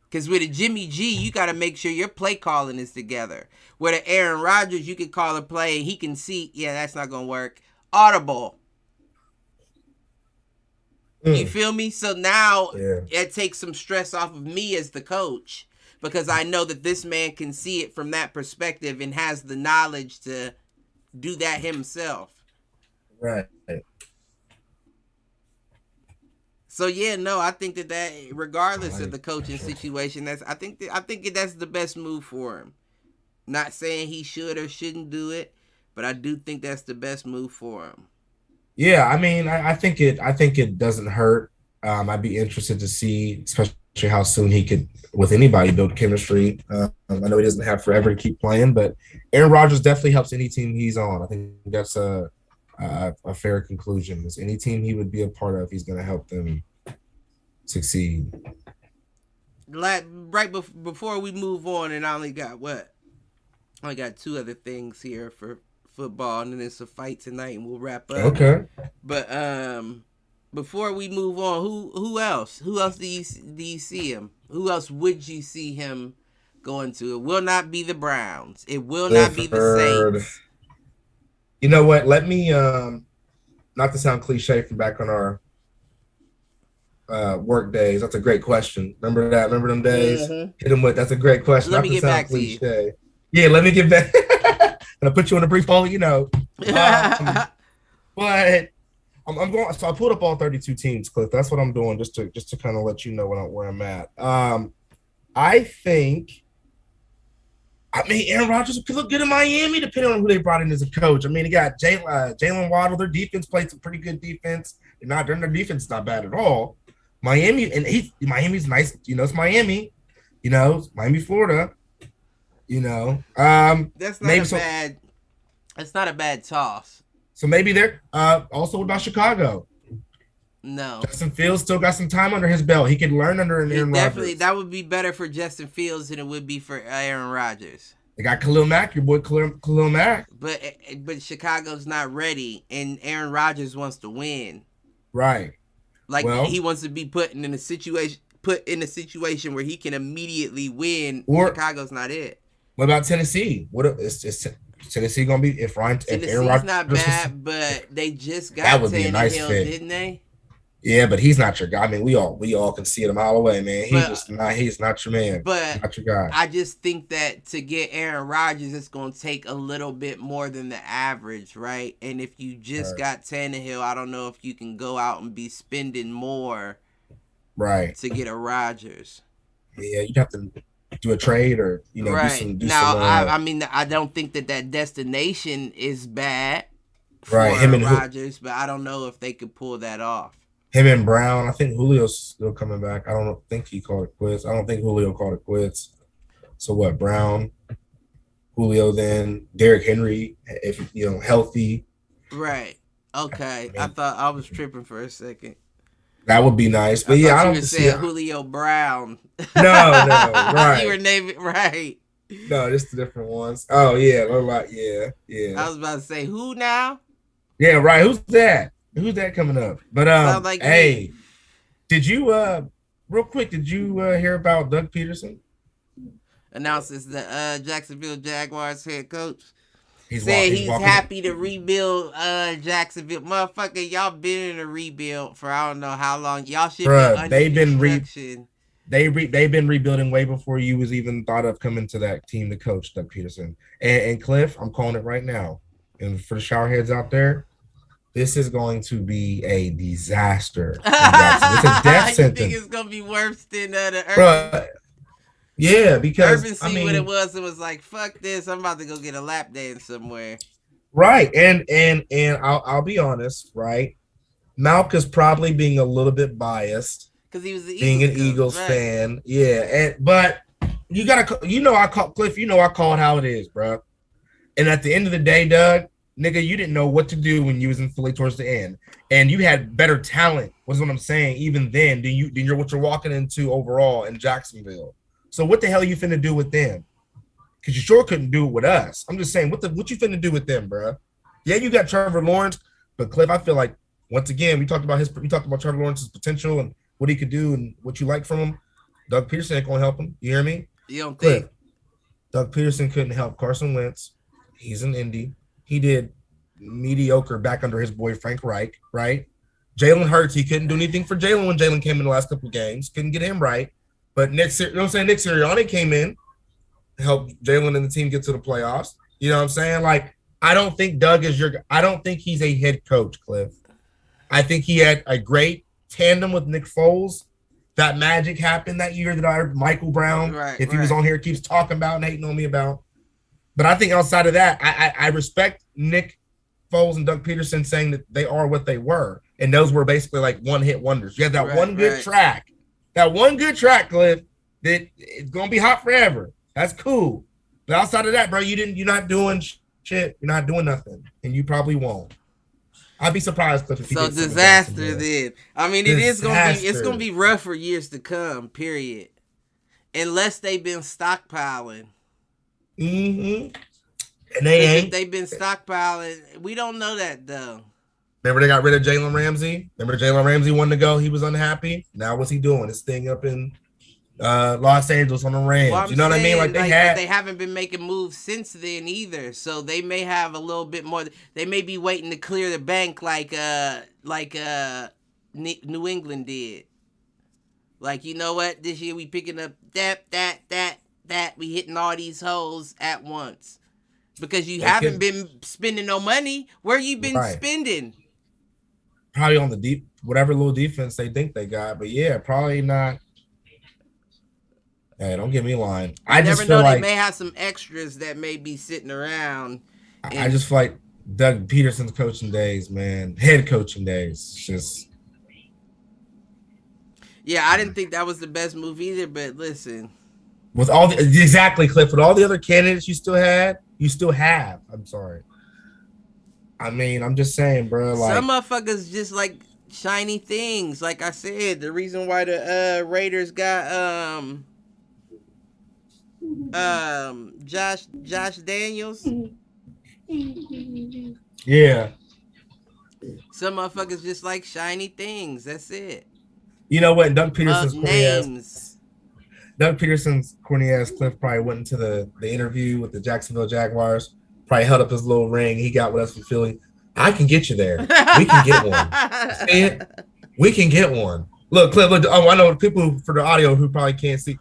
Because with a Jimmy G, you got to make sure your play calling is together. With an Aaron Rodgers, you can call a play and he can see, yeah, that's not going to work. Audible. You feel me? So now it takes some stress off of me as the coach because I know that this man can see it from that perspective and has the knowledge to do that himself. Right. So I think that regardless of the coaching situation, I think that's the best move for him. Not saying he should or shouldn't do it, but I do think that's the best move for him. Yeah, I mean, I think it doesn't hurt. I'd be interested to see, especially how soon he could, with anybody, build chemistry. I know he doesn't have forever to keep playing, but Aaron Rodgers definitely helps any team he's on. I think that's a fair conclusion. Is any team he would be a part of, he's going to help them succeed. Before we move on, and I only got two other things here for football, and then it's a fight tonight, and we'll wrap up. Okay. But before we move on, who else? Who else do you see him? Who else would you see him going to? It will not be the Browns. It will not be the Saints. You know what? Let me not to sound cliche from back on our work days. That's a great question. Remember that? Remember them days? Mm-hmm. Hit them with. That's a great question. Let me get back cliche. To you. Yeah, let me get back. And I put you in a brief poll, you know. But I'm going. So I pulled up all 32 teams, Cliff. That's what I'm doing, just to kind of let you know where I'm at. I think. I mean, Aaron Rodgers could look good in Miami, depending on who they brought in as a coach. I mean, they got Jalen Waddle. Their defense played some pretty good defense. Their defense is not bad at all. Miami, and Miami's nice. You know, it's Miami. You know, it's Miami, Florida. You know, that's not bad. That's not a bad toss. So maybe they're also what about Chicago? No, Justin Fields still got some time under his belt. He could learn under an Aaron Rodgers. Definitely, that would be better for Justin Fields than it would be for Aaron Rodgers. They got Khalil Mack, your boy Khalil Mack. But Chicago's not ready, and Aaron Rodgers wants to win. Right. Like he wants to be put in a situation where he can immediately win. Chicago's not it. What about Tennessee? Is Tennessee gonna be if Aaron Rodgers not bad, but they just got Tannehill, didn't they? Yeah, but he's not your guy. I mean, we all can see it a mile away, man. He's not your man. But not your guy. I just think that to get Aaron Rodgers, it's gonna take a little bit more than the average, right? And if you just got Tannehill, I don't know if you can go out and be spending more, right, to get a Rodgers. Yeah, you'd have to do a trade or do I mean, I don't think that destination is bad for Rodgers, but I don't know if they could pull that off. Him and Brown, I think Julio's still coming back. I don't think he called it quits. I don't think Julio called it quits. So what? Brown, Julio, then Derrick Henry, if healthy. Right. Okay. I thought I was tripping for a second. That would be nice, but I don't see Julio Brown. No, right. You were naming right. No, just the different ones. Oh yeah, yeah. I was about to say who now? Yeah, right. Who's that? Who's that coming up? But hey, did you real quick? Did you hear about Doug Peterson? Announces the Jacksonville Jaguars head coach. He's happy to rebuild Jacksonville. Motherfucker, y'all been in a rebuild for I don't know how long. Y'all should be under construction. They've been rebuilding way before you was even thought of coming to that team to coach Doug Peterson. And Cliff, I'm calling it right now. And for the showerheads out there, this is going to be a disaster. It's a death sentence. You think it's gonna be worse than the Urban? Bruh, yeah, because Urban what it was. It was like, fuck this. I'm about to go get a lap dance somewhere. Right, and I'll be honest, right? Malk is probably being a little bit biased because he was being an Eagles fan. Yeah, but you gotta, I call Cliff. I call it how it is, bro. And at the end of the day, Doug, nigga, you didn't know what to do when you was in Philly towards the end, and you had better talent. Was what I'm saying. Even then, than you're what you're walking into overall in Jacksonville. So what the hell are you finna do with them? Because you sure couldn't do it with us. I'm just saying, what you finna do with them, bro? Yeah, you got Trevor Lawrence, but Cliff, I feel like once again we talked about Trevor Lawrence's potential and what he could do and what you like from him. Doug Peterson ain't gonna help him. You hear me? You don't Cliff, think Doug Peterson couldn't help Carson Wentz? He's an Indy. He did mediocre back under his boy Frank Reich, right? Jalen Hurts, he couldn't do anything for Jalen when Jalen came in the last couple of games. Couldn't get him right. But Nick Sirianni came in, helped Jalen and the team get to the playoffs. You know what I'm saying? Like, I don't think Doug is I don't think he's a head coach, Cliff. I think he had a great tandem with Nick Foles. That magic happened that year that Michael Brown, if he was on here, keeps talking about and hating on me about. But I think outside of that, I respect Nick Foles and Doug Peterson saying that they are what they were. And those were basically like one-hit wonders. You had that one good track. That one good track, Cliff, that it's gonna be hot forever. That's cool. But outside of that, bro, you're not doing shit. You're not doing nothing, and you probably won't. I'd be surprised if he So did something Jackson, disaster man. then. I mean, it's gonna be rough for years to come. Period. Unless they've been stockpiling. Mm-hmm. And they ain't. If they've been stockpiling, we don't know that though. Remember they got rid of Jalen Ramsey? Remember Jalen Ramsey wanted to go? He was unhappy. Now what's he doing? His thing up in Los Angeles on the Rams. Well, you know what I mean? Like they haven't been making moves since then either. So they may have a little bit more. They may be waiting to clear the bank like New England did. Like, you know what? This year we picking up that. We hitting all these holes at once. Because you haven't been spending no money. Where you been spending? Probably on the whatever little defense they think they got. But yeah, probably not. Hey, don't get me lying. I just feel like they may have some extras that may be sitting around. I just feel like Doug Peterson's coaching days, man. Head coaching days. Just. Yeah, I didn't think that was the best move either, but listen. With all exactly, Cliff, with all the other candidates you still have. I'm sorry. I mean, I'm just saying, bro. Like, some motherfuckers just like shiny things. Like I said, the reason why the Raiders got Josh Daniels. Yeah. Some motherfuckers just like shiny things. That's it. You know what? Doug Peterson's names. Doug Peterson's corny ass Cliff probably went into the interview with the Jacksonville Jaguars, probably held up his little ring. He got with us from Philly. I can get you there. We can get one. See it? We can get one. Look, Cliff, look. Oh, I know people for the audio who probably can't see.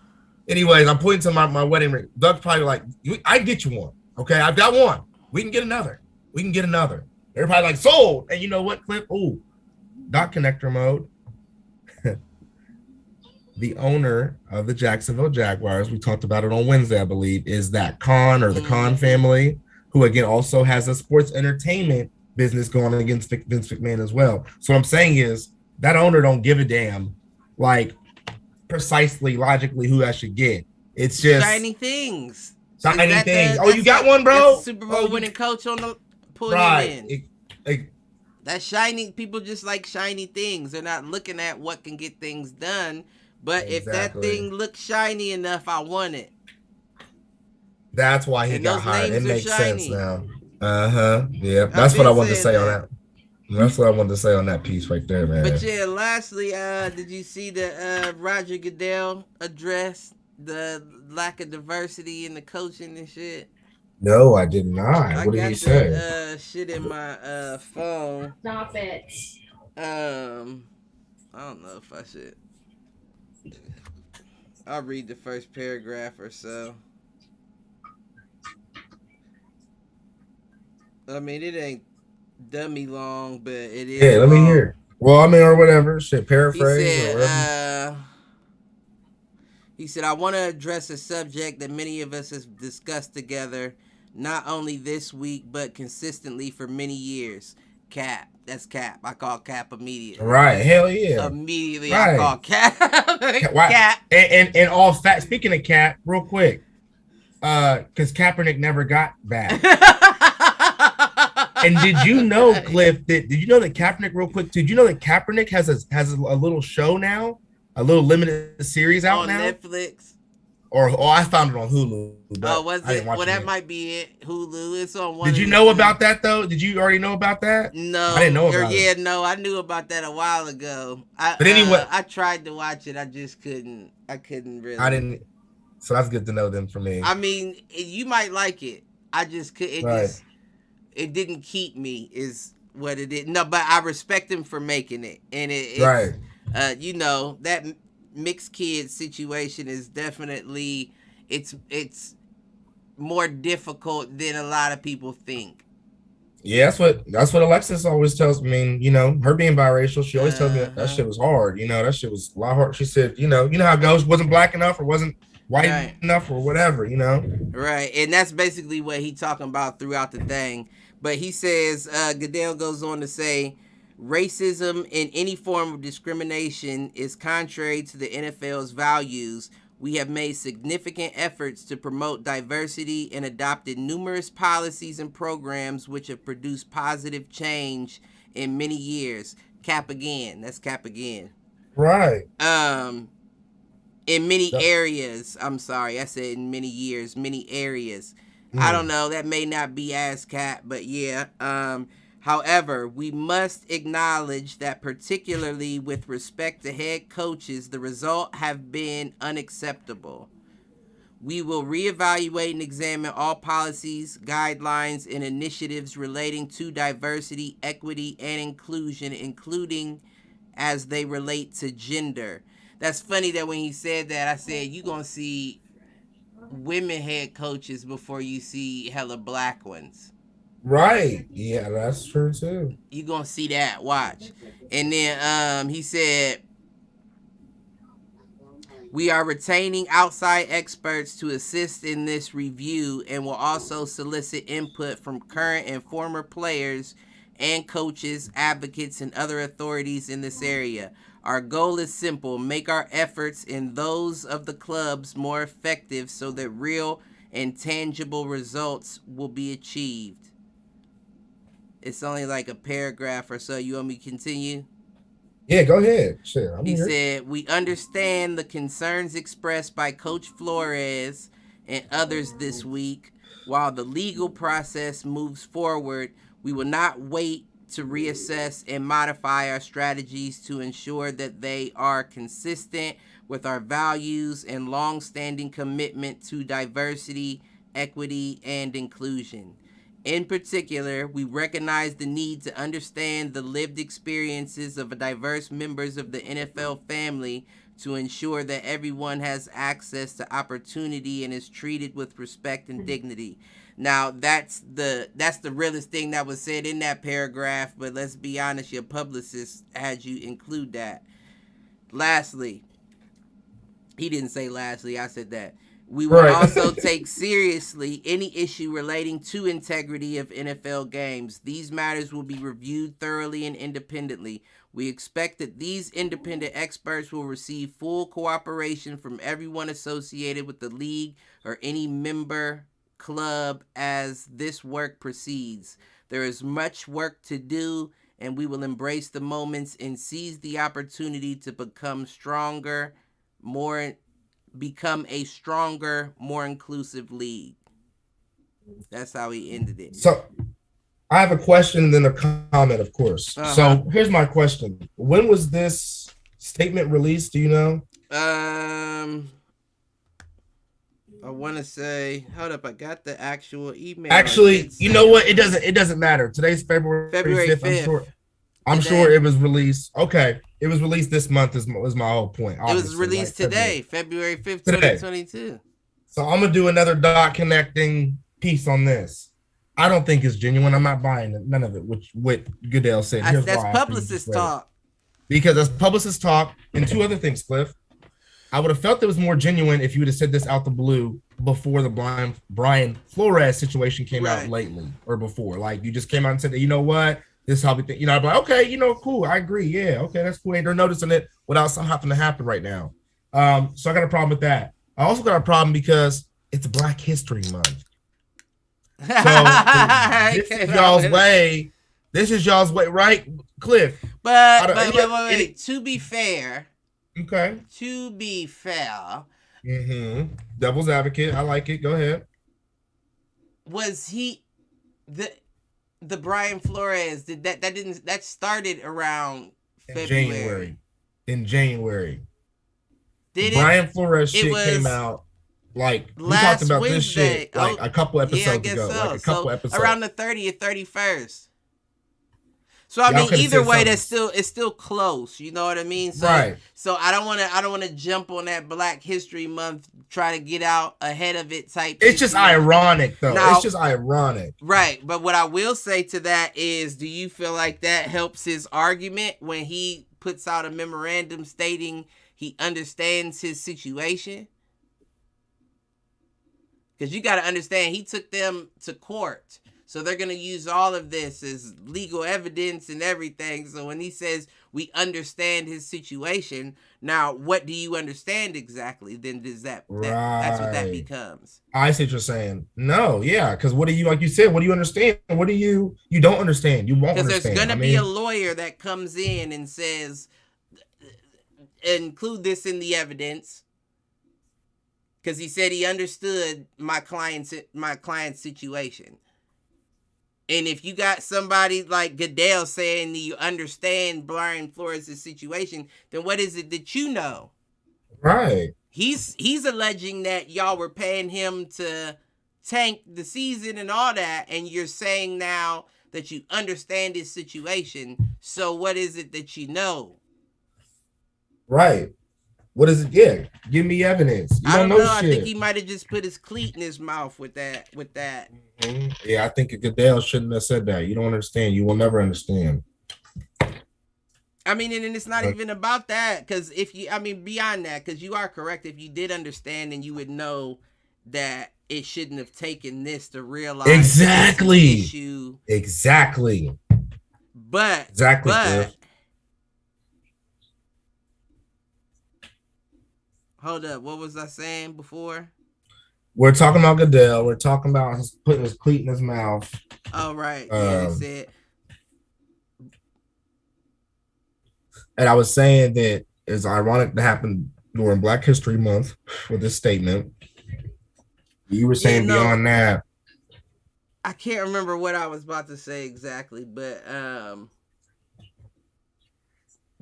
Anyways, I'm pointing to my wedding ring. Doug's probably like, I get you one. Okay, I've got one. We can get another. They're probably like, sold. And you know what, Cliff? Ooh, dot connector mode. The owner of the Jacksonville Jaguars, we talked about it on Wednesday, I believe, is that Khan or the Khan family, who again also has a sports entertainment business going against Vince McMahon as well. So what I'm saying is that owner don't give a damn, like precisely logically who I should get. It's just shiny things. Shiny things. Oh, you got one, bro? Super Bowl winning coach on the pulling in. That shiny people just like shiny things. They're not looking at what can get things done. But if that thing looks shiny enough, I want it. That's why he got hired. It makes sense now. Yeah, that's what I wanted to say on that. That's what I wanted to say on that piece right there, man. But yeah, lastly, did you see the Roger Goodell address the lack of diversity in the coaching and shit? No, I did not. What did he say? Shit in my phone. Stop it. I don't know if I should. I'll read the first paragraph or so. I mean, it ain't dummy long, but it is. Yeah, let me hear. Well, I mean, or whatever. Shit, paraphrase. He said, I want to address a subject that many of us have discussed together, not only this week, but consistently for many years. Cap. That's Cap. I call Cap immediately. Right. Hell yeah. Immediately right. I call Cap. Cap. And all fact. Speaking of Cap, real quick, because Kaepernick never got back. And did you know, Cliff? Did you know that Kaepernick? Real quick, did you know that Kaepernick has a little show now, a little limited series out on now on Netflix? Or I found it on Hulu. Oh, was it? Well, that might be it. Hulu. It's on one. Did you know about that though? Did you already know about that? No, I didn't know about it. Yeah, no, I knew about that a while ago. But anyway, I tried to watch it. I just couldn't. I couldn't really. I didn't. So that's good to know then for me. I mean, you might like it. I just couldn't. Right. It didn't keep me. Is what it did. No, but I respect him for making it, and it's, right. You know, that mixed kid situation is definitely. It's more difficult than a lot of people think. Yeah, that's what Alexis always tells me. I mean, you know, her being biracial, she always tells me that shit was hard. You know, that shit was a lot hard. She said, you know how it goes. Wasn't black enough or wasn't white enough or whatever. You know. Right, and that's basically what he talking about throughout the thing. But he says Goodell goes on to say, racism and any form of discrimination is contrary to the NFL's values. We have made significant efforts to promote diversity and adopted numerous policies and programs which have produced positive change in many years. Cap again. That's cap again. Right. In many Yep. areas. I'm sorry, I said in many years, many areas. I don't Mm. know. That may not be as cap, but yeah. However, we must acknowledge that particularly with respect to head coaches, the result have been unacceptable. We will reevaluate and examine all policies, guidelines, and initiatives relating to diversity, equity, and inclusion, including as they relate to gender. That's funny that when he said that, I said, you're going to see women head coaches before you see hella black ones. Right. Yeah, that's true too. You're going to see that. Watch. And then he said, we are retaining outside experts to assist in this review and will also solicit input from current and former players and coaches, advocates, and other authorities in this area. Our goal is simple: make our efforts and those of the clubs more effective so that real and tangible results will be achieved. It's only like a paragraph or so. You want me to continue? Yeah, go ahead. Sure, I'm He here. said, we understand the concerns expressed by Coach Flores and others this week. While the legal process moves forward, we will not wait to reassess and modify our strategies to ensure that they are consistent with our values and long-standing commitment to diversity, equity, and inclusion. In particular, we recognize the need to understand the lived experiences of diverse members of the NFL family to ensure that everyone has access to opportunity and is treated with respect and dignity. Now, that's the realest thing that was said in that paragraph, but let's be honest, your publicist had you include that. Lastly, he didn't say lastly, I said that. We will also take seriously any issue relating to integrity of NFL games. These matters will be reviewed thoroughly and independently. We expect that these independent experts will receive full cooperation from everyone associated with the league or any member club as this work proceeds. There is much work to do, and we will embrace the moments and seize the opportunity to become a stronger, more inclusive league. That's how he ended it. So I have a question and then a comment, of course. So here's my question. When was this statement released? Do you know? I want to say, hold up, I got the actual email. Actually, you know what? It doesn't matter. Today's February 5th. I'm sure it was released. Okay. It was released this month is my whole point. It was released today, February 5th, 2022. So I'm going to do another dot connecting piece on this. I don't think it's genuine. I'm not buying none of it, which what Goodell said. That's publicist talk. Because that's publicist talk. And two other things, Cliff. I would have felt it was more genuine if you would have said this out the blue before the Brian Flores situation came out lately or before. Like you just came out and said, you know what? This is how we think, I'd be like, okay, cool. I agree. Yeah, okay, that's cool. They're noticing it without something happening to happen right now. So I got a problem with that. I also got a problem because it's Black History Month. So this is y'all's way. This is y'all's way, right, Cliff? But wait. To be fair. Okay. To be fair. Devil's advocate. I like it. Go ahead. Was he the Brian Flores that started around February. In January. Did Brian Flores shit came out like we talked about Wednesday. This shit like a couple episodes ago. So. Like a couple episodes. Around the 30th, 31st. So I mean, either way, it's still close. You know what I mean? So, right. So I don't want to jump on that Black History Month, try to get out ahead of it type. It's just ironic though. Now, it's just ironic. Right. But what I will say to that is, do you feel like that helps his argument when he puts out a memorandum stating he understands his situation? Because you got to understand, he took them to court. So they're going to use all of this as legal evidence and everything. So when he says we understand his situation, now what do you understand exactly? Then does that's what that becomes. I see what you're saying. No, yeah, because what do you, like you said, what do you understand? What do you don't understand? You won't understand. Because there's going to be a lawyer that comes in and says, include this in the evidence. Because he said he understood my client's situation. And if you got somebody like Goodell saying that you understand Brian Flores' situation, then what is it that you know? Right. He's alleging that y'all were paying him to tank the season and all that, and you're saying now that you understand his situation. So what is it that you know? Right. What is it? Yeah, give me evidence. I don't know. I think he might have just put his cleat in his mouth with that. Mm-hmm. Yeah, I think Goodell shouldn't have said that. You don't understand. You will never understand. I mean, and it's not even about that, because beyond that, because you are correct. If you did understand, then you would know that it shouldn't have taken this to realize exactly this issue. Exactly. But hold up, what was I saying before? We're talking about Goodell. We're talking about putting his cleat in his mouth. Oh, right. Yeah, they said. And I was saying that it's ironic to happen during Black History Month with this statement. You were saying beyond that. I can't remember what I was about to say exactly, but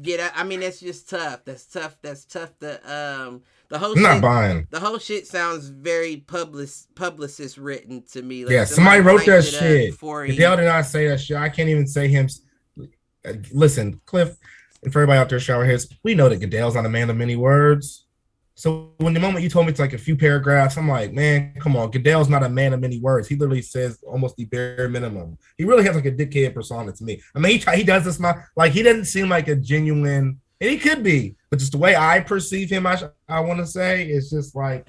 yeah, I mean, that's just tough. That's tough. The whole I'm not buying. The whole shit sounds very publicist written to me. Like, yeah, somebody wrote that shit. Goodell did not say that shit. I can't even say him. Listen, Cliff, and for everybody out there, shower heads, we know that Goodell's not a man of many words. So when the moment you told me it's like a few paragraphs, I'm like, man, come on. Goodell's not a man of many words. He literally says almost the bare minimum. He really has like a dickhead persona to me. I mean, he does this, like, he doesn't seem like a genuine, and he could be, but just the way I perceive him, I want to say, it's just like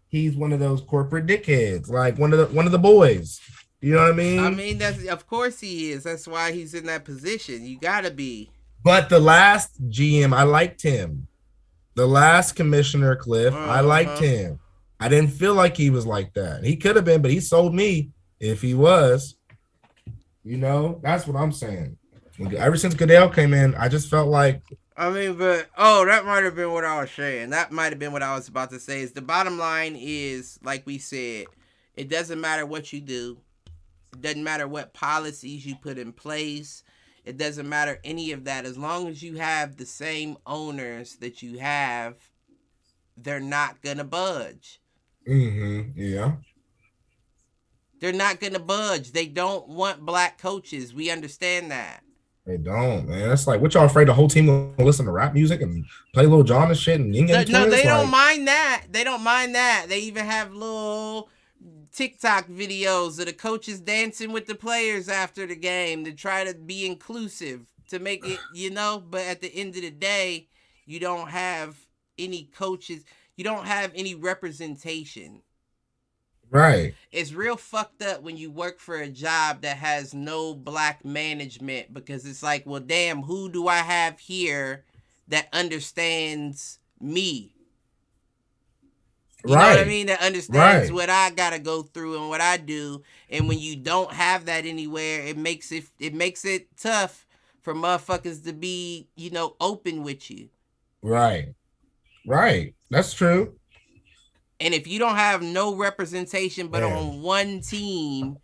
he's one of those corporate dickheads, like one of the boys. You know what I mean? I mean, that's, of course he is. That's why he's in that position. You gotta be. But the last GM, I liked him. The last commissioner, Cliff, I liked him. I didn't feel like he was like that. He could have been, but he sold me if he was. You know, that's what I'm saying. Ever since Goodell came in, I just felt like. I mean, but, that might have been what I was saying. That might have been what I was about to say. Is the bottom line is, like we said, it doesn't matter what you do. It doesn't matter what policies you put in place. It doesn't matter any of that. As long as you have the same owners that you have, they're not going to budge. Mm-hmm. Yeah. They're not going to budge. They don't want black coaches. We understand that. They don't, man. It's like, what y'all afraid the whole team will listen to rap music and play Lil Jon and shit? And no, they don't mind that. They don't mind that. They even have little TikTok videos of the coaches dancing with the players after the game to try to be inclusive, to make it, but at the end of the day, you don't have any coaches. You don't have any representation. Right. It's real fucked up when you work for a job that has no black management, because it's like, well, damn, who do I have here that understands me? You know what I mean? That understands what I gotta go through and what I do. And when you don't have that anywhere, it makes it tough for motherfuckers to be, open with you. Right. That's true. And if you don't have no representation but on one team,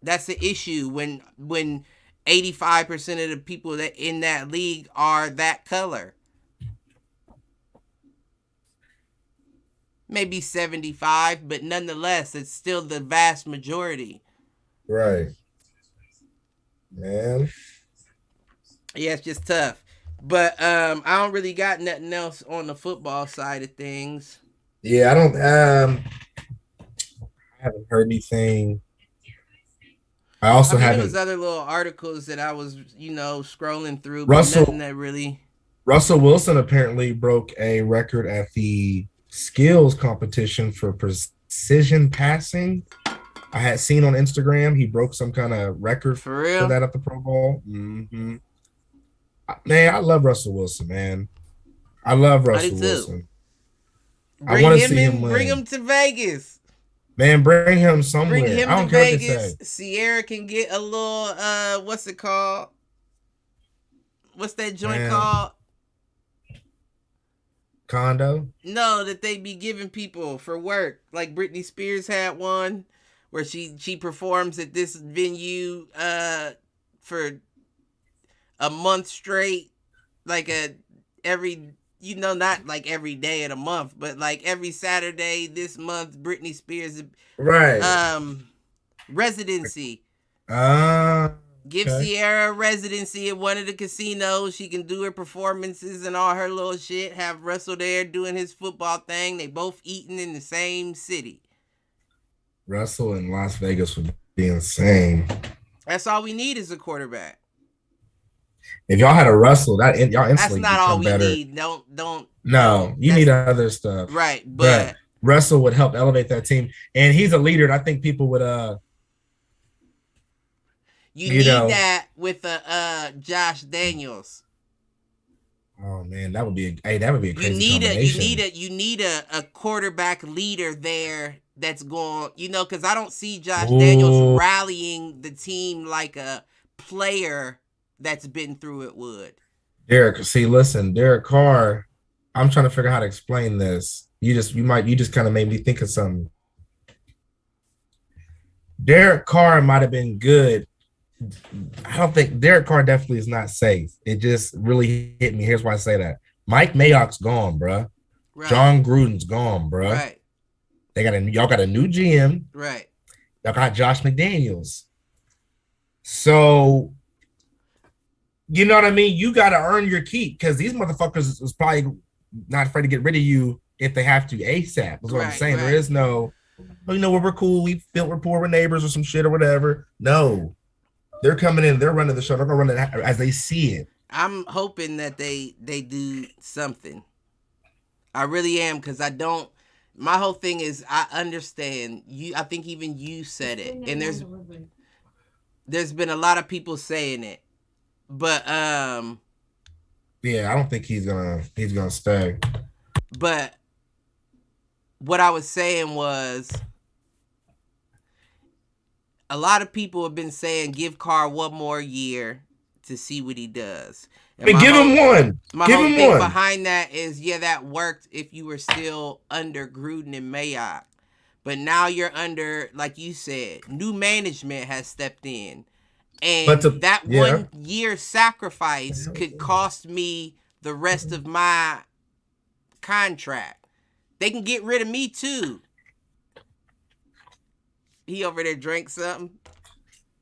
that's the issue. When 85% of the people that in that league are that color. Maybe 75, but nonetheless, it's still the vast majority. Right. Man. Yeah, it's just tough. But I don't really got nothing else on the football side of things. Yeah, I don't I haven't heard anything. I haven't. There was other little articles that I was, scrolling through, but nothing that really. Russell Wilson apparently broke a record at the skills competition for precision passing. I had seen on Instagram he broke some kind of record For for real? that at the Pro Bowl. Man, I love Russell Wilson, man. I love I do Russell too. Wilson. I want to see him Bring win. him to Vegas. Man, bring him Bring somewhere. him I to don't care what they say. Vegas. Sierra can get a little what's it called? What's that joint Man, called? condo. No, that they be giving people for work. Like Britney Spears had one where she performs at this venue for a month straight, like a every not like every day of the month, but like every Saturday this month, Britney Spears Right. residency. Ah, Give okay. Sierra a residency at one of the casinos. She can do her performances and all her little shit. Have Russell there doing his football thing. They both eating in the same city. Russell in Las Vegas would be insane. That's all we need is a quarterback. If y'all had a Russell, y'all That's instantly not all become we better. need. Don't. No, you That's need other stuff. right, But but Russell would help elevate that team. And he's a leader. And I think people would you you need know, that with a Josh Daniels. oh man, that would be a crazy combination. You need a quarterback leader there that's going, because I don't see Josh Daniels Ooh. rallying the team like a player that's been through it would. Derek, see, listen, Derek Carr, I'm trying to figure out how to explain this. You just kind of made me think of something. Derek Carr might have been good. I don't think Derek Carr definitely is not safe. It just really hit me. Here's why I say that. Mike Mayock's gone, bruh. Right. John Gruden's gone, bruh. Right. Y'all got a new GM. Right. Y'all got Josh McDaniels. So, you know what I mean? You got to earn your keep because these motherfuckers is probably not afraid to get rid of you if they have to ASAP. That's what I'm saying. Right. There is no, we're cool. We built rapport with neighbors or some shit or whatever. No. They're coming in. They're running the show. They're going to run it as they see it. I'm hoping that they do something. I really am because I don't. My whole thing is I understand you. I think even you said it, and there's been a lot of people saying it, but yeah, I don't think he's gonna stay. But what I was saying was, a lot of people have been saying give Carr one more year to see what he does. And give him one. My whole thing behind that is, that worked if you were still under Gruden and Mayock. But now you're under, like you said, new management has stepped in. And that 1 year sacrifice could cost me the rest of my contract. They can get rid of me too. He over there drank something.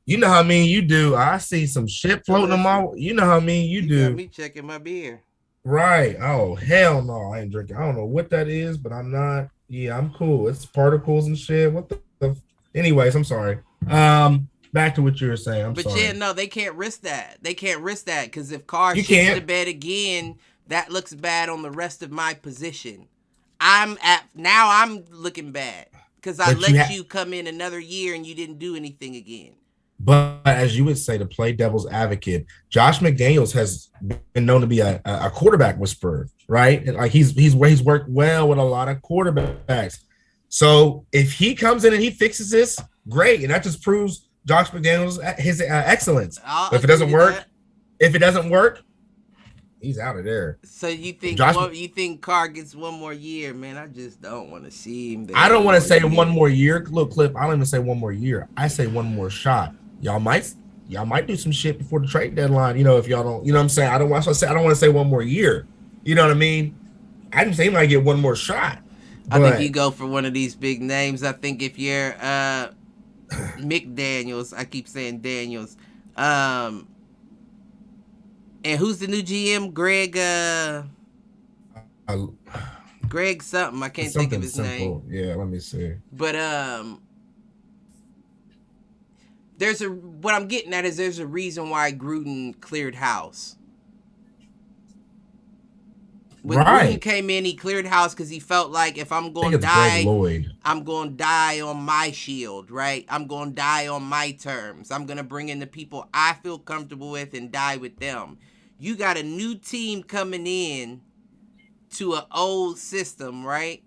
You know how you do. I see some shit floating on my. You know how you do. Got me checking my beer. Right. Oh hell no, I ain't drinking. I don't know what that is, but I'm not. Yeah, I'm cool. It's particles and shit. What the? Anyways, I'm sorry. Back to what you were saying. But sorry. Yeah, no, they can't risk that. They can't risk that because if Carr shits the bed again, that looks bad on the rest of my position. I'm looking bad because I let you come in another year and you didn't do anything again. But as you would say, to play devil's advocate, Josh McDaniels has been known to be a quarterback whisperer, right? Like he's worked well with a lot of quarterbacks. So if he comes in and he fixes this, great, and that just proves Josh McDaniels his excellence. If it doesn't work, he's out of there. So you think you think Carr gets one more year, man? I just don't want to see him there. I don't want to say one more year. Look, Clip, I don't even say one more year. I say one more shot. Y'all might do some shit before the trade deadline. If y'all don't, what I'm saying? I don't want to say one more year. You know what I mean? I didn't say he might get one more shot. I think you go for one of these big names. I think if you're McDaniels, I keep saying Daniels. And who's the new GM? Greg something. I can't think of his name. Yeah, let me see. But what I'm getting at is there's a reason why Gruden cleared house. When Gruden came in, he cleared house because he felt like if I'm going to die, I'm going to die on my shield, right? I'm going to die on my terms. I'm going to bring in the people I feel comfortable with and die with them. You got a new team coming in to an old system, right?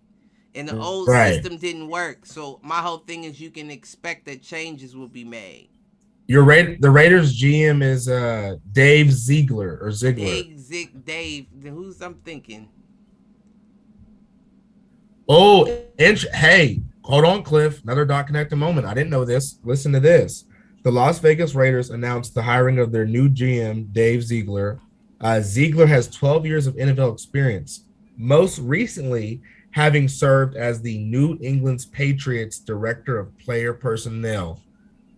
And the old system didn't work. So my whole thing is you can expect that changes will be made. The Raiders GM is Dave Ziegler or Ziegler. Dave. Who's I'm thinking? Oh, hey, hold on, Cliff. Another dot connected moment. I didn't know this. Listen to this. The Las Vegas Raiders announced the hiring of their new GM, Dave Ziegler. Ziegler has 12 years of NFL experience, most recently having served as the New England Patriots Director of Player Personnel.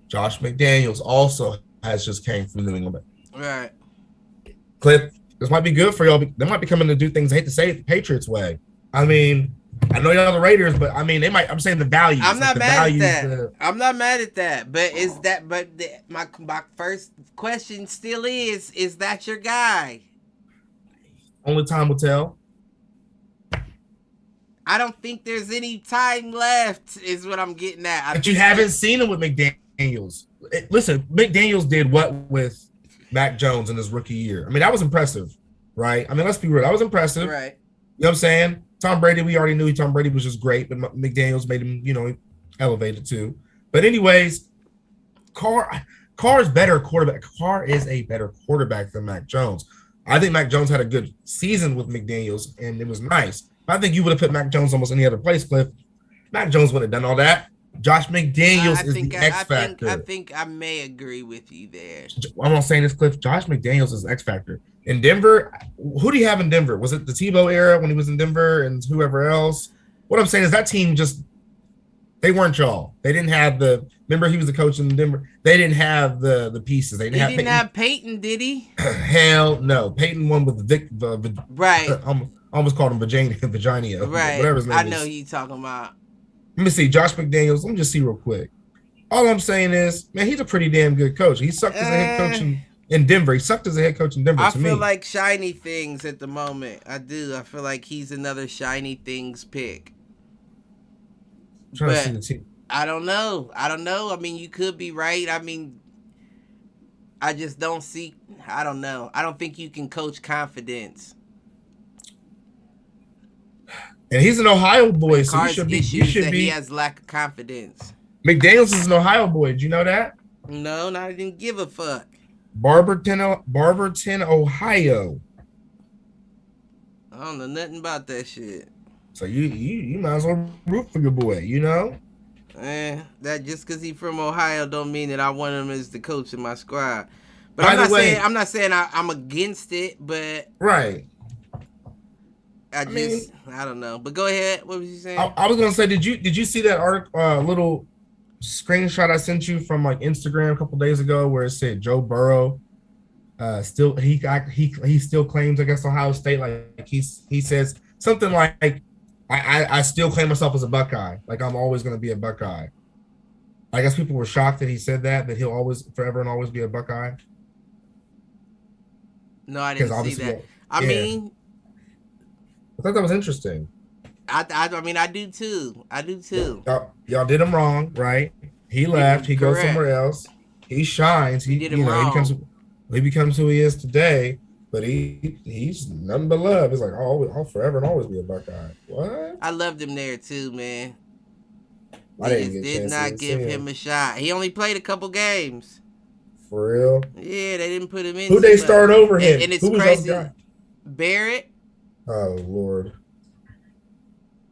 Josh McDaniels also has just came from New England. Right. Cliff, this might be good for y'all. They might be coming to do things, I hate to say it, the Patriots way. I mean, I know y'all the Raiders, but I mean, they might. I'm saying the values. I'm not mad at that. I'm not mad at that. But is that? But my first question still is that your guy? Only time will tell. I don't think there's any time left. Is what I'm getting at. But you haven't seen him with McDaniels. Listen, McDaniels did what with Mac Jones in his rookie year? I mean, that was impressive, right? I mean, let's be real. That was impressive. Right. You know what I'm saying? Tom Brady, we already knew Tom Brady was just great, but McDaniels made him, elevated too. But anyways, Carr is better quarterback. Carr is a better quarterback than Mac Jones. I think Mac Jones had a good season with McDaniels, and it was nice. I think you would have put Mac Jones almost any other place, Cliff. Mac Jones wouldn't have done all that. Josh McDaniels is the X factor. I think I may agree with you there. I'm not saying this, Cliff. Josh McDaniels is X factor. In Denver, who do you have in Denver? Was it the Tebow era when he was in Denver and whoever else? What I'm saying is that team they weren't y'all. They didn't have remember he was the coach in Denver. They didn't have the pieces. They didn't have Peyton, did he? Hell no. Peyton won with right. I almost called him Virginia. Right. Whatever his name I know who you talking about. Let me see. Josh McDaniels. Let me just see real quick. All I'm saying is, man, he's a pretty damn good coach. He sucked as a head coach in Denver. He sucked as a head coach in Denver. I feel like shiny things at the moment. I do. I feel like he's another shiny things pick. I'm trying to see the team. I don't know. I mean, you could be right. I mean, I just don't see. I don't know. I don't think you can coach confidence. And he's an Ohio boy, so he has lack of confidence. McDaniels is an Ohio boy. Did you know that? No, I didn't give a fuck. Barberton, Ohio. I don't know nothing about that shit. So you might as well root for your boy, That just because he's from Ohio don't mean that I want him as the coach of my squad. But I'm not saying I'm against it, but right. I don't know. But go ahead. What was you saying? I was gonna say, did you see that article, little screenshot I sent you from like Instagram a couple days ago where it said Joe Burrow still he still claims, I guess, Ohio State, like he says something like I still claim myself as a Buckeye, like I'm always gonna be a Buckeye. I guess people were shocked that he said that he'll always forever and always be a Buckeye. No, I didn't see that. I mean, I thought that was interesting. I mean, I do too. Y'all did him wrong, right? He left. He goes somewhere else. He shines. He becomes who he is today. But he's nothing but love. It's like I'll forever and always be a Buckeye. What? I loved him there too, man. They did not give him a shot. He only played a couple games. For real? Yeah, they didn't put him in. Who they start over him? And it's crazy. Barrett. Oh Lord.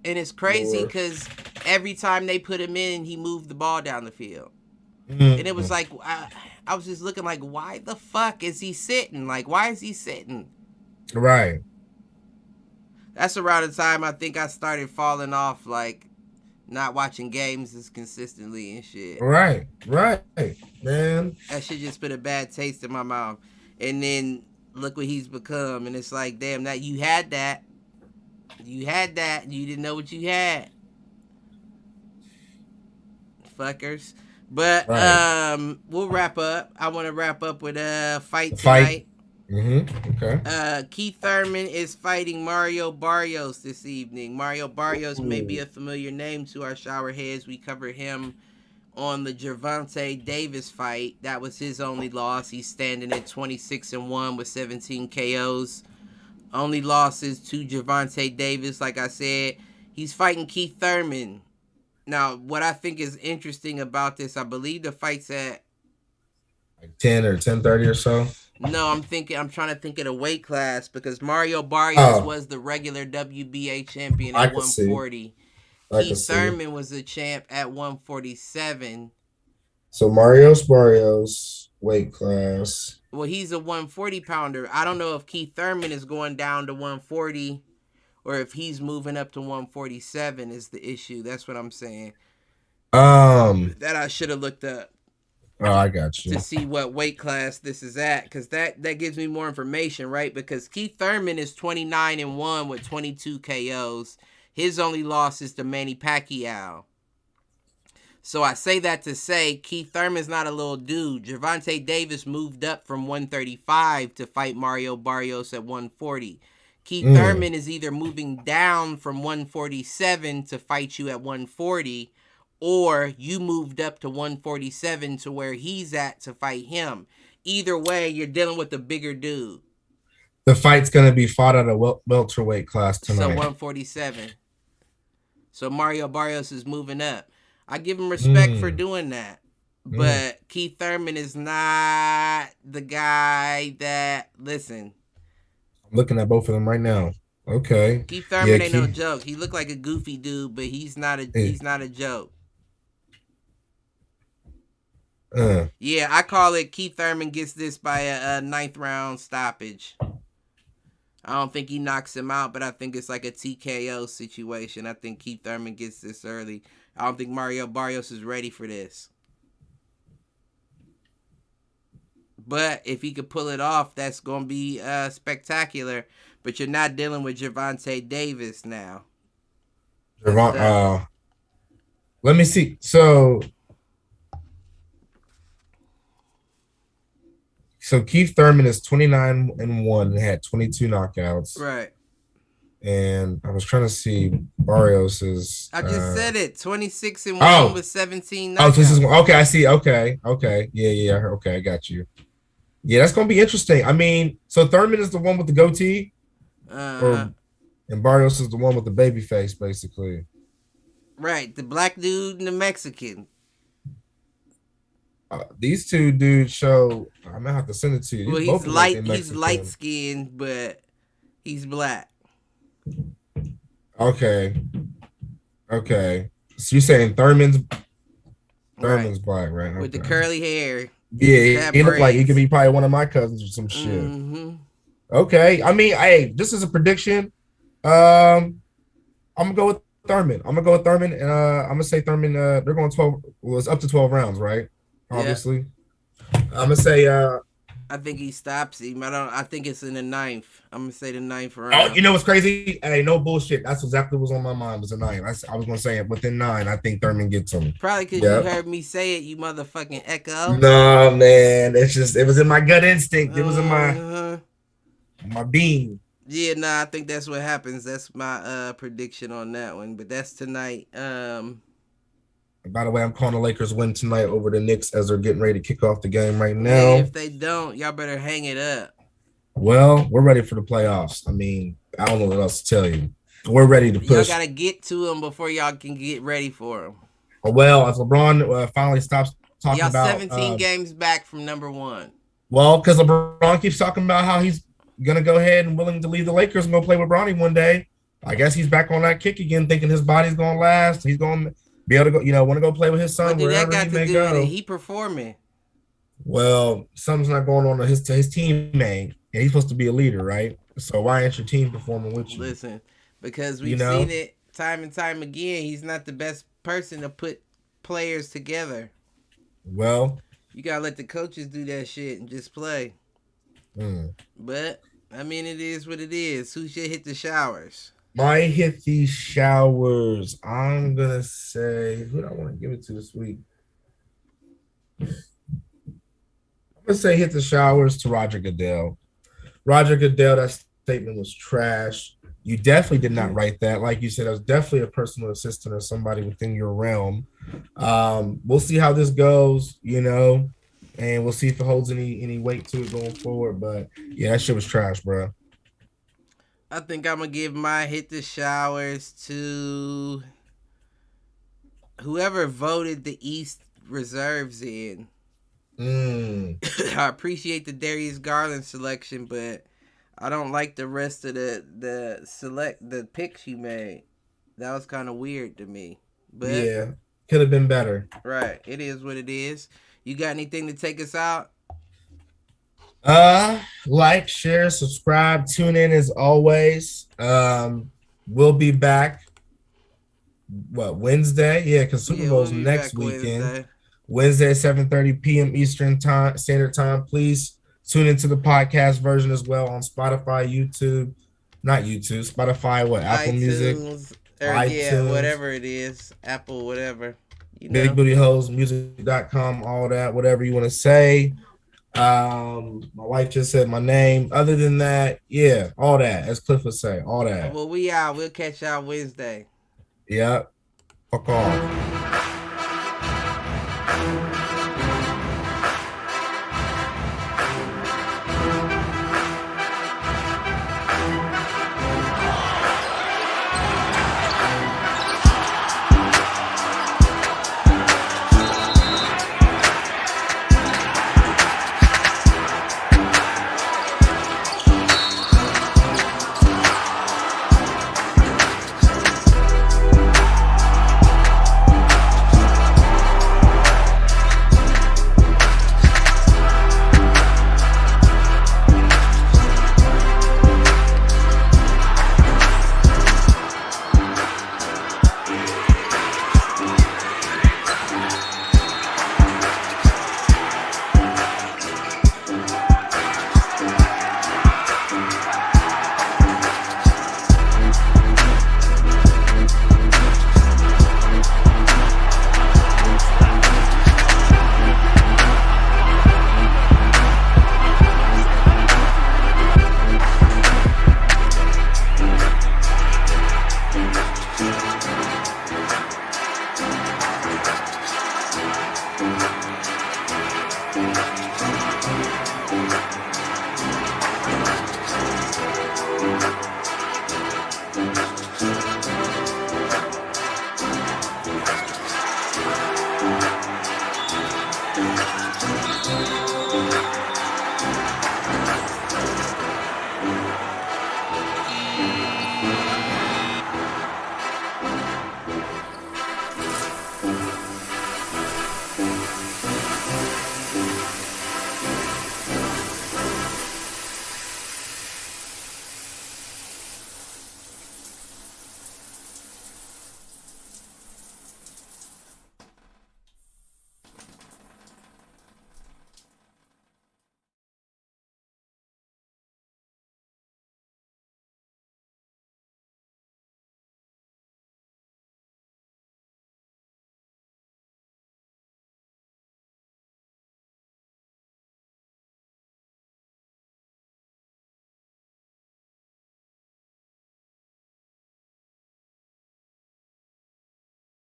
And it's crazy because every time they put him in, he moved the ball down the field. Mm-hmm. And it was like, I was just looking like, why the fuck is he sitting? Like, why is he sitting? Right. That's around the time I think I started falling off, like, not watching games as consistently and shit. Right, man. That shit just put a bad taste in my mouth. And then look what he's become. And it's like, damn, that you had that. You had that. You didn't know what you had. Fuckers. But we'll wrap up. I want to wrap up with Fight Tonight. Okay. Keith Thurman is fighting Mario Barrios this evening. Mario Barrios may be Ooh. a familiar name to our shower heads. We covered him on the Gervonta Davis fight. That was his only loss. He's standing at 26-1 with 17 KOs. Only losses to Gervonta Davis. Like I said, he's fighting Keith Thurman. Now, what I think is interesting about this, I believe the fight's at Like 10 or 10:30 or so. No, I'm trying to think of the weight class because Mario Barrios Oh, was the regular WBA champion I at can see. 140. I can Keith see. Thurman was the champ at 147. So Barrios weight class. Well, he's a 140 pounder. I don't know if Keith Thurman is going down to 140 or if he's moving up to 147 is the issue. That's what I'm saying. That I should have looked up Oh, I got you. to see what weight class this is at because that gives me more information, right? Because Keith Thurman is 29-1 with 22 KOs. His only loss is to Manny Pacquiao. So I say that to say Keith Thurman's not a little dude. Gervonta Davis moved up from 135 to fight Mario Barrios at 140. Keith Thurman is either moving down from 147 to fight you at 140, or you moved up to 147 to where he's at to fight him. Either way, you're dealing with a bigger dude. The fight's going to be fought at a welterweight class tonight. So 147. So Mario Barrios is moving up. I give him respect for doing that. But Keith Thurman is not the guy that, listen. I'm looking at both of them right now. Okay. Keith Thurman ain't no joke. He looked like a goofy dude, but he's not a joke. Yeah, I call it Keith Thurman gets this by a 9th round stoppage. I don't think he knocks him out, but I think it's like a TKO situation. I think Keith Thurman gets this early. I don't think Mario Barrios is ready for this. But if he could pull it off, that's going to be spectacular. But you're not dealing with Gervonta Davis now. Let me see. So Keith Thurman is 29-1 and had 22 knockouts. Right. And I was trying to see Barrios is. I just said it. 26-1 with 17 knockouts. Oh, this is okay. I see. Okay. Yeah. Okay, I got you. Yeah, that's gonna be interesting. I mean, so Thurman is the one with the goatee, and Barrios is the one with the baby face, basically. Right, the black dude and the Mexican. These two dudes show. I'm gonna have to send it to you. Well, he's light. He's light skinned, but he's black. Okay. So you're saying Thurman's right. black, right? With the curly hair. Yeah, he looked like he could be probably one of my cousins or some shit. Mm-hmm. Okay, I mean, hey, this is a prediction. I'm gonna go with Thurman. And I'm gonna say Thurman. They're going 12. Well, it's up to 12 rounds, right? Obviously. Yeah. I'm gonna say. I think he stops him. I think it's in the 9th. I'm gonna say the 9th round. Oh, you know what's crazy? Hey, no bullshit. That's exactly what was on my mind. Was the 9th. I was gonna say it within 9. I think Thurman gets him. Probably because you heard me say it, you motherfucking echo. No, man. It was in my gut instinct. It was in my being. Yeah, I think that's what happens. That's my prediction on that one. But that's tonight. By the way, I'm calling the Lakers win tonight over the Knicks as they're getting ready to kick off the game right now. Yeah, if they don't, y'all better hang it up. Well, we're ready for the playoffs. I mean, I don't know what else to tell you. We're ready to push. Y'all got to get to them before y'all can get ready for them. Well, if LeBron finally stops talking y'all about... 17 games back from number 1. Well, because LeBron keeps talking about how he's going to go ahead and willing to leave the Lakers and go play with Bronny one day. I guess he's back on that kick again, thinking his body's going to last. He's going to be able to go, want to go play with his son wherever he may go. He performing. Well, something's not going on to his teammate, and he's supposed to be a leader, right? So why ain't your team performing with you? Listen, because we've seen it time and time again. He's not the best person to put players together. Well, you gotta let the coaches do that shit and just play. But I mean, it is what it is. Who should hit the showers? Might hit these showers. I'm gonna say, who do I want to give it to this week? I'm gonna say hit the showers to Roger Goodell. Roger Goodell, that statement was trash. You definitely did not write that. Like you said, it was definitely a personal assistant or somebody within your realm. We'll see how this goes, you know, and we'll see if it holds any weight to it going forward. But yeah, that shit was trash, bro. I think I'm gonna give my hit the showers to whoever voted the East reserves in. I appreciate the Darius Garland selection, but I don't like the rest of the picks you made. That was kind of weird to me. But yeah, could have been better. Right, it is what it is. You got anything to take us out? Like, share, subscribe, tune in as always. We'll be back. What, Wednesday? Yeah, because Super Bowl's next weekend. Wednesday 7:30 p.m. Eastern time Standard Time. Please tune into the podcast version as well on Spotify, YouTube, not YouTube, Spotify, what, Apple Music, iTunes, yeah, whatever it is, Apple, whatever. You know. Big Booty Hoes, music.com, all that, whatever you want to say. My wife just said my name. Other than that, yeah, all that, as Cliff would say, all that. Well, we out. We'll catch y'all Wednesday. Yep. Fuck off.